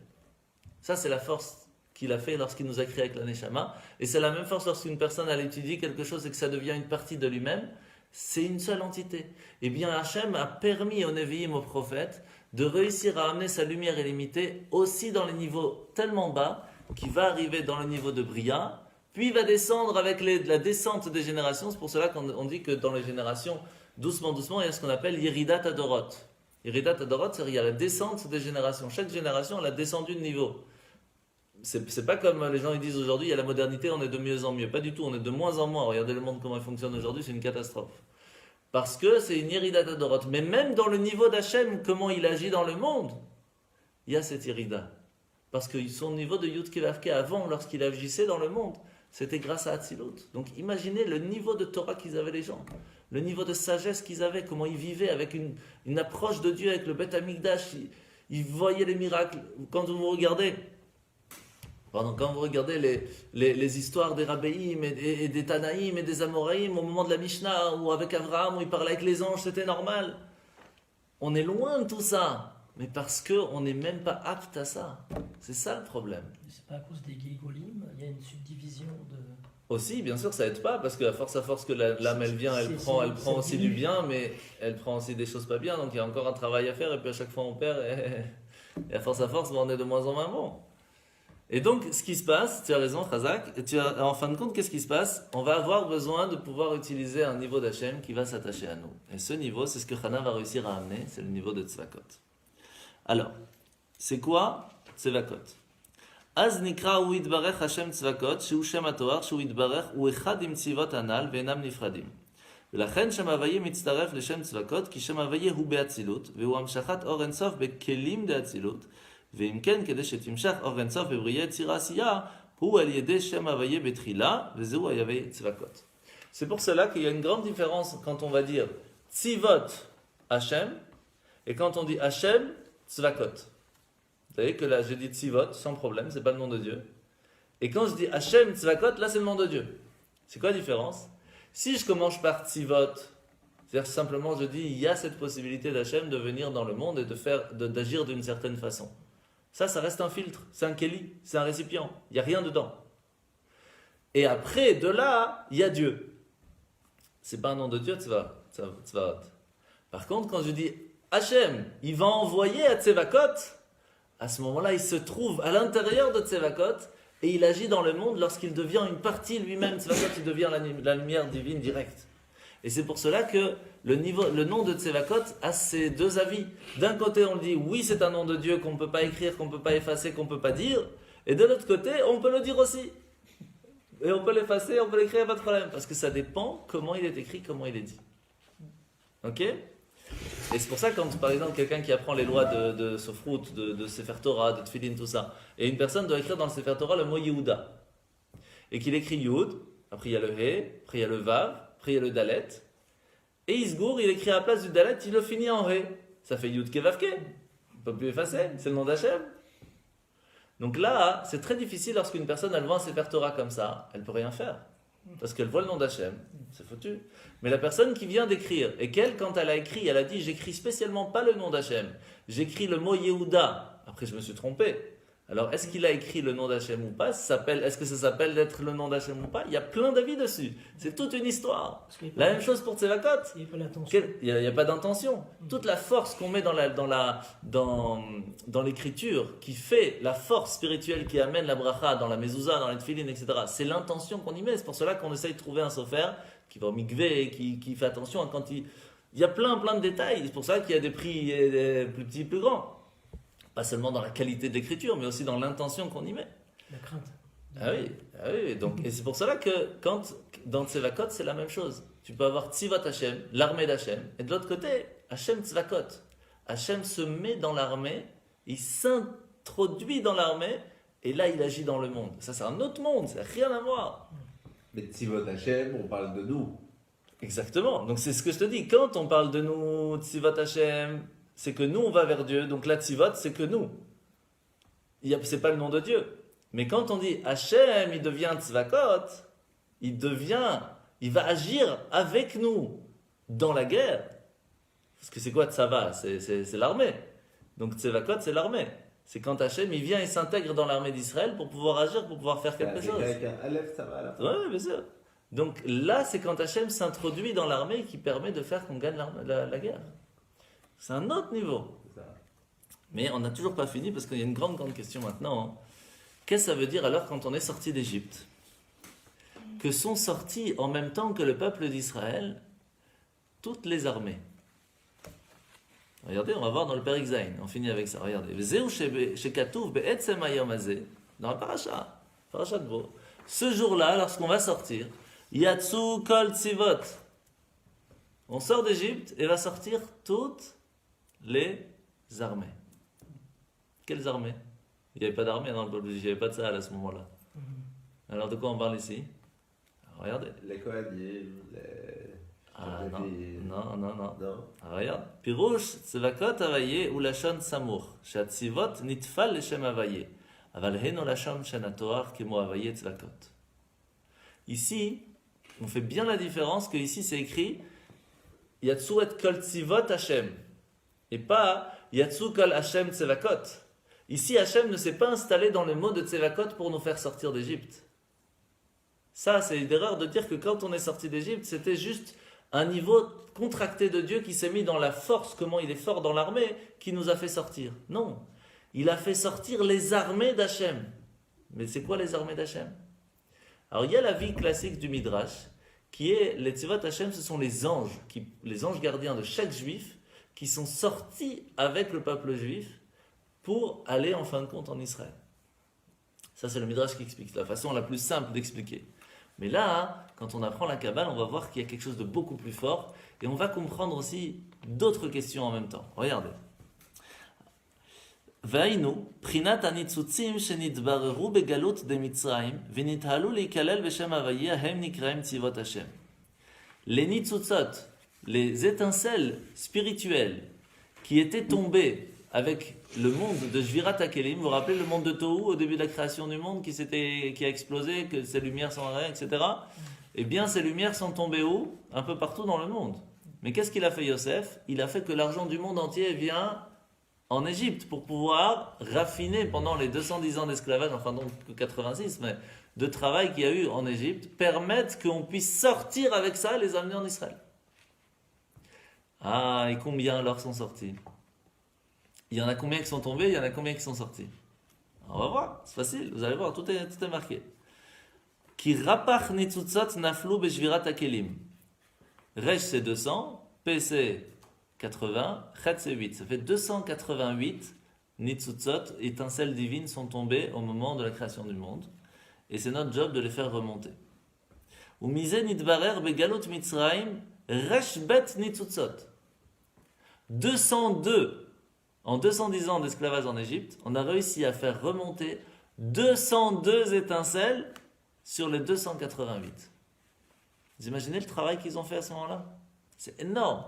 Ça, c'est la force qu'il a fait lorsqu'il nous a créé avec la neshama. Et c'est la même force lorsqu'une personne elle étudie quelque chose et que ça devient une partie de lui-même. C'est une seule entité. Eh bien, Hachem a permis aux Nevi'im, aux prophètes, de réussir à amener sa lumière illimitée aussi dans les niveaux tellement bas qu'il va arriver dans le niveau de Bria, puis il va descendre avec la descente des générations. C'est pour cela qu'on dit que dans les générations, doucement, il y a ce qu'on appelle Yeridat Adorot. Yeridat Adorot, c'est-à-dire il y a la descente des générations. Chaque génération, elle a descendu de niveau. C'est pas comme les gens ils disent aujourd'hui, il y a la modernité, on est de mieux en mieux. Pas du tout, on est de moins en moins. Regardez le monde comment il fonctionne aujourd'hui, c'est une catastrophe. Parce que c'est une Yeridat Adorot. Mais même dans le niveau d'Hachem, comment il agit dans le monde, il y a cette Yerida. Parce que son niveau de Yud Ke Vav Ke avant, lorsqu'il agissait dans le monde, c'était grâce à Hatzilut. Donc imaginez le niveau de Torah qu'ils avaient les gens, le niveau de sagesse qu'ils avaient, comment ils vivaient avec une approche de Dieu, avec le Beth Amikdash, ils voyaient les miracles. Quand vous regardez les histoires des Rabbeim et des Tanaïm et des Amoraïm, au moment de la Mishnah, ou avec Abraham, où il parlait avec les anges, c'était normal. On est loin de tout ça, mais parce qu'on n'est même pas apte à ça. C'est ça le problème. C'est pas à cause des Gilgolim, il y a une subdivision de... Aussi, bien sûr, ça aide pas, parce qu'à force que l'âme elle vient, elle prend aussi du bien, mais elle prend aussi des choses pas bien, donc il y a encore un travail à faire, et puis à chaque fois on perd, et à force, on est de moins en moins bon. Et donc, ce qui se passe, tu as raison, Khazak, en fin de compte, qu'est-ce qui se passe? On va avoir besoin de pouvoir utiliser un niveau d'Hachem qui va s'attacher à nous. Et ce niveau, c'est ce que Hana va réussir à amener, c'est le niveau de Tzvakot. Alors, c'est quoi Tzvakot? אז נקרא הוא יתברך השם צבקות, שהוא שם התואר, שהוא יתברך, הוא אחד עם צבאות הנ"ל ואינם נפרדים. ולכן שם הוויה מצטרף לשם צבקות, כי שם הוויה הוא באצילות, והוא המשכת אור אינסוף בכלים דאצילות, ואם כן, כדי שתמשך אור אינסוף בבריאה יצירה עשייה, הוא על ידי שם הוויה בתחילה, וזהו הוויה צבקות. C'est pour cela qu'il y a une grande différence quand on va dire Tzivot Hashem et quand on dit Hashem Tzvakot. Vous savez que là j'ai dit Tzivot sans problème, c'est pas le nom de Dieu. Et quand je dis Hashem Tzvakot, là c'est le nom de Dieu. C'est quoi la différence? Si je commence par Tzivot, c'est-à-dire simplement je dis il y a cette possibilité d'Hashem de venir dans le monde et d'agir d'une certaine façon. Ça reste un filtre, c'est un keli, c'est un récipient, il n'y a rien dedans. Et après, de là, il y a Dieu. C'est pas un nom de Dieu, Tzvaot. Par contre, quand je dis Hachem, il va envoyer à Tzevakot, à ce moment-là, il se trouve à l'intérieur de Tzevakot et il agit dans le monde lorsqu'il devient une partie lui-même. Tzevakot, il devient la lumière divine directe. Et c'est pour cela que le nom de Tzevakot a ces deux avis. D'un côté, on dit oui, c'est un nom de Dieu qu'on ne peut pas écrire, qu'on ne peut pas effacer, qu'on ne peut pas dire. Et de l'autre côté, on peut le dire aussi. Et on peut l'effacer, on peut l'écrire, pas de problème. Parce que ça dépend comment il est écrit, comment il est dit. Ok? Et c'est pour ça, quand par exemple quelqu'un qui apprend les lois de Sofrout, de Sefer Torah, de Tfilin, tout ça, et une personne doit écrire dans le Sefer Torah le mot Yehuda, et qu'il écrit Yud, après il y a le He, après il y a le Vav, après il y a le Dalet, et Isgour, il écrit à la place du Dalet, il le finit en He. Ça fait Yud Kevavke. On ne peut plus effacer, c'est le nom d'Hachem. Donc là, c'est très difficile lorsqu'une personne elle voit un Sefer Torah comme ça, elle ne peut rien faire. Parce qu'elle voit le nom d'Hachem, c'est foutu. Mais la personne qui vient d'écrire, et qu'elle, quand elle a écrit, elle a dit j'écris spécialement pas le nom d'Hachem, j'écris le mot Yehuda. Après, je me suis trompé. Alors, est-ce qu'il a écrit le nom d'Hachem ou pas? Est-ce que ça s'appelle d'être le nom d'Hachem ou pas? Il y a plein d'avis dessus. C'est toute une histoire. La même chose pour Tzevakot. Il n'y a pas l'intention. Il n'y a pas d'intention. Toute la force qu'on met dans l'écriture, qui fait la force spirituelle qui amène la bracha dans la mezouza, dans les tefillin, etc., c'est l'intention qu'on y met. C'est pour cela qu'on essaye de trouver un sofer qui va au mikvé, qui fait attention à quand il y a plein de détails. C'est pour ça qu'il y a des prix plus petits, plus grands. Pas seulement dans la qualité de l'écriture, mais aussi dans l'intention qu'on y met. La crainte. Ah oui. Donc, et c'est pour cela que dans Tzevakot, c'est la même chose. Tu peux avoir Tzivot Hashem, l'armée d'Hachem, et de l'autre côté, Hashem Tzvakot. Hashem se met dans l'armée, il s'introduit dans l'armée, et là, il agit dans le monde. Ça, c'est un autre monde, ça n'a rien à voir. Mais Tzivot Hashem, on parle de nous. Exactement. Donc, c'est ce que je te dis. Quand on parle de nous, Tzivot Hashem, c'est que nous, on va vers Dieu. Donc, la Tzivot, c'est que nous. C'est pas le nom de Dieu. Mais quand on dit Hachem, il devient Tzvakot, il va agir avec nous dans la guerre. Parce que c'est quoi Tzava? C'est l'armée. Donc Tzvakot, c'est l'armée. C'est quand Hachem, il vient et s'intègre dans l'armée d'Israël pour pouvoir agir, pour pouvoir faire quelque chose. Avec un Aleph, ça va à la fin. Oui, bien sûr. Donc là, c'est quand Hachem s'introduit dans l'armée qui permet de faire qu'on gagne la guerre. C'est un autre niveau. Mais on n'a toujours pas fini parce qu'il y a une grande question maintenant. Qu'est-ce que ça veut dire alors quand on est sorti d'Égypte? Que sont sortis en même temps que le peuple d'Israël toutes les armées. Regardez, on va voir dans le Perek Zayin. On finit avec ça. Regardez. Dans la parasha de Bo. Ce jour-là, lorsqu'on va sortir, Yatsu kol tzivot. On sort d'Égypte et va sortir toutes les armées. Quelles armées? Il n'y avait pas d'armée dans le peuple, il n'y avait pas de ça à ce moment-là. Alors de quoi on parle ici? Alors, regardez. Les Kohanim, non. Alors, regarde. Pirouche, tzevakot avaye ou lachon samour. Shatzivot nitfal leshem avaye. Aval heno lachon shenatoar kemo avaye tzevakot. Ici, on fait bien la différence que ici c'est écrit Yatsu et kol tzivot Hashem. Et pas Yatsu kol Hashem tzevakot. Ici, Hachem ne s'est pas installé dans le mot de Tzevakot pour nous faire sortir d'Égypte. Ça, c'est une erreur de dire que quand on est sorti d'Égypte, c'était juste un niveau contracté de Dieu qui s'est mis dans la force, comment il est fort dans l'armée, qui nous a fait sortir. Non, il a fait sortir les armées d'Hachem. Mais c'est quoi les armées d'Hachem? Alors, il y a la vie classique du Midrash, qui est, les Tzivot Hachem, ce sont les anges gardiens de chaque juif, qui sont sortis avec le peuple juif, pour aller en fin de compte en Israël. Ça, c'est le Midrash qui explique, c'est la façon la plus simple d'expliquer. Mais là, quand on apprend la Kabbale, on va voir qu'il y a quelque chose de beaucoup plus fort et on va comprendre aussi d'autres questions en même temps. Regardez. והיינו, בחינת הניצוצים שנתבררו בגלות דמצרים ונתהלו להיכלל בשם הוויה הם נקראים צבאות השם. Les nitzutzot, les étincelles spirituelles qui étaient tombées avec le monde de Shvirat HaKelim, vous vous rappelez le monde de Tohu au début de la création du monde qui a explosé, que ces lumières sont arrêtées, etc. Eh bien, ces lumières sont tombées où? Un peu partout dans le monde. Mais qu'est-ce qu'il a fait Yosef? Il a fait que l'argent du monde entier vient en Égypte pour pouvoir raffiner pendant les 210 ans d'esclavage, enfin donc 86, mais de travail qu'il y a eu en Égypte, permettre qu'on puisse sortir avec ça et les amener en Israël. Ah, et combien alors sont sortis? Il y en a combien qui sont tombés, il y en a combien qui sont sortis? On va voir, c'est facile, vous allez voir, tout est marqué. Ki rapach nitzutzot naflu beshvirat hakelim. Resh c'est 200, P c'est 80, Chet c'est 8. Ça fait 288 nitzutzot, étincelles divines, sont tombées au moment de la création du monde. Et c'est notre job de les faire remonter. Umize nitbarer begalot mitzraim, resh bet nitzutzot. 202, en 210 ans d'esclavage en Égypte, on a réussi à faire remonter 202 étincelles sur les 288. Vous imaginez le travail qu'ils ont fait à ce moment-là? C'est énorme.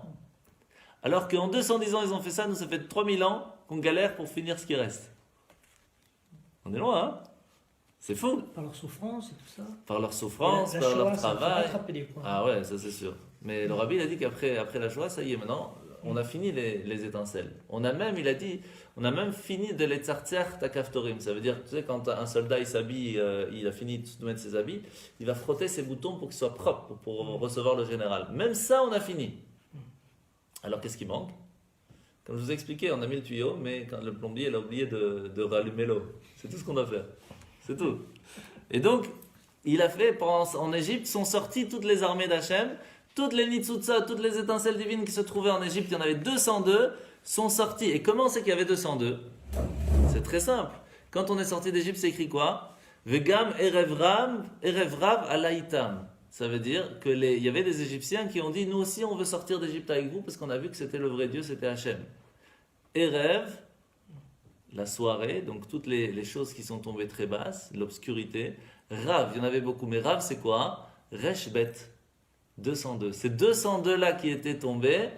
Alors qu'en 210 ans, ils ont fait ça, nous, ça fait 3000 ans qu'on galère pour finir ce qui reste. On est loin, hein? C'est fou. Par leur souffrance et tout ça. Par leur souffrance, La par Shoah, leur ça fait travail. rattraper les points. Ah ouais, ça c'est sûr. Mais le rabbi, il a dit qu'après la Shoah, ça y est, maintenant, on a fini les étincelles. Il a dit, on a même fini de les tzartzer takaftorim. Ça veut dire, tu sais, quand un soldat il s'habille, il a fini de mettre ses habits, il va frotter ses boutons pour qu'ils soient propres, pour recevoir le général. Même ça, on a fini. Alors qu'est-ce qui manque? Comme je vous ai expliqué, on a mis le tuyau, mais quand le plombier il a oublié de rallumer l'eau. C'est tout ce qu'on doit faire. C'est tout. Et donc, il a fait, en Égypte, sont sorties toutes les armées d'Hachem, toutes les nitzutzot, toutes les étincelles divines qui se trouvaient en Égypte, il y en avait 202, sont sorties. Et comment c'est qu'il y avait 202? C'est très simple. Quand on est sorti d'Égypte, c'est écrit quoi? Vegam erevrav alaïtam. Ça veut dire qu'il y avait des Égyptiens qui ont dit, nous aussi on veut sortir d'Égypte avec vous parce qu'on a vu que c'était le vrai Dieu, c'était Hachem. Erev, la soirée, donc toutes les choses qui sont tombées très basses, l'obscurité. Rav, il y en avait beaucoup, mais Rav c'est quoi? Reshbet, 202. Ces 202 là qui étaient tombés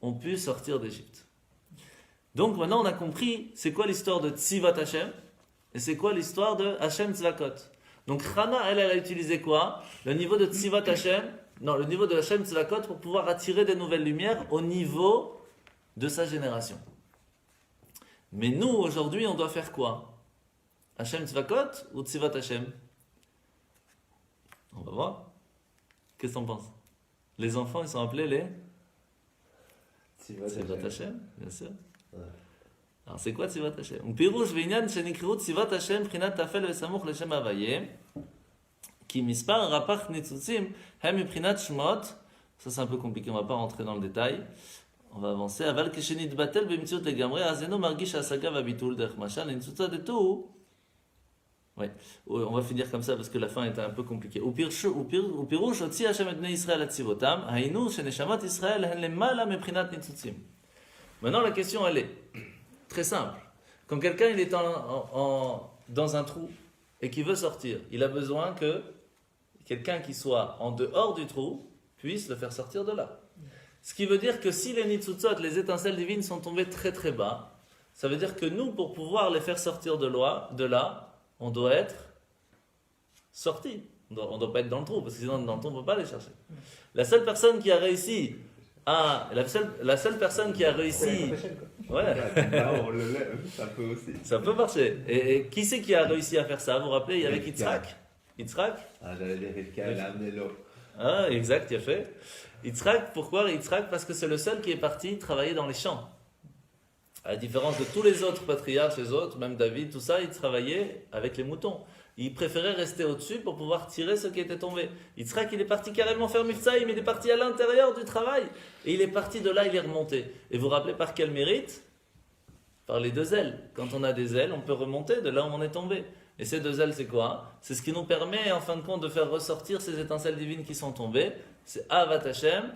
ont pu sortir d'Égypte. Donc maintenant on a compris c'est quoi l'histoire de Tzivat Hachem et c'est quoi l'histoire de Hachem Tzvakot. Donc Chana, elle a utilisé quoi? Le niveau de Tzivat Hashem, non, le niveau de Hashem Tzvakot pour pouvoir attirer des nouvelles lumières au niveau de sa génération. Mais nous, aujourd'hui, on doit faire quoi? Hashem Tzvakot ou Tzivat Hashem? On va voir. Qu'est-ce qu'on pense? Les enfants, ils sont appelés les Tzivat Hashem, bien sûr. Ouais. Alors c'est quoi Tzivat Hashem? ופירוש ועניין שנקראו צבאות השם מבחינת תפל וסמוך לשם הוויה כי מספר הרפ"ח ניצוצים הם מבחינת שמות. Ça c'est un peu compliqué, on va pas rentrer dans le détail, on va avancer. אבל כשנתבטל במציאות לגמרי אז אינו מרגיש ההשגה והביטול דרך משל לניצוצות דתו. Ouais, on va finir comme ça parce que la fin est un peu compliquée. ופירוש הוציא השם את בני ישראל לצבאותם היינו שנשמות ישראל הן למעלה מבחינת ניצוצים. Maintenant la question elle est très simple. Quand quelqu'un il est dans un trou et qui veut sortir, il a besoin que quelqu'un qui soit en dehors du trou puisse le faire sortir de là. Ce qui veut dire que si les nitzutzot, les étincelles divines sont tombées très très bas, ça veut dire que nous, pour pouvoir les faire sortir de là, on doit être sorti. On ne doit pas être dans le trou, parce que sinon dans le trou on ne peut pas les chercher. La seule personne qui a réussi la seule personne qui a réussi... Ouais. On le lève, ça peut aussi. Ça peut marcher. Et qui c'est qui a réussi à faire ça? Vous vous rappelez, il y avait Yitzhak. Ah, j'allais dire Rivka, elle a amené l'eau. Ah, exact, il a fait. Yitzhak, pourquoi Yitzhak? Parce que c'est le seul qui est parti travailler dans les champs. À la différence de tous les autres patriarches, les autres, même David, tout ça, ils travaillaient avec les moutons. Il préférait rester au-dessus pour pouvoir tirer ce qui était tombé. Yitzhak, il est parti carrément faire Mifsaïm, mais il est parti à l'intérieur du travail. Et il est parti de là, il est remonté. Et vous vous rappelez par quel mérite? Par les deux ailes. Quand on a des ailes, on peut remonter de là où on est tombé. Et ces deux ailes, c'est quoi? C'est ce qui nous permet, en fin de compte, de faire ressortir ces étincelles divines qui sont tombées. C'est Avat Hashem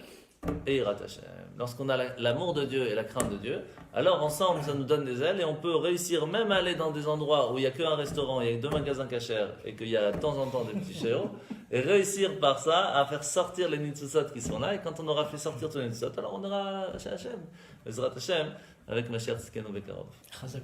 et Irat Hashem. Lorsqu'on a l'amour de Dieu et la crainte de Dieu, alors ensemble, ça nous donne des ailes et on peut réussir même à aller dans des endroits où il n'y a qu'un restaurant, il y a 2 magasins cachers et qu'il y a de temps en temps des petits chéos, et réussir par ça à faire sortir les nitsusot qui sont là. Et quand on aura fait sortir tous les nitsusot, alors on aura chez Hashem, Ezrat Hashem, avec Mashiach Tzidkenu Bekarov. Chazak.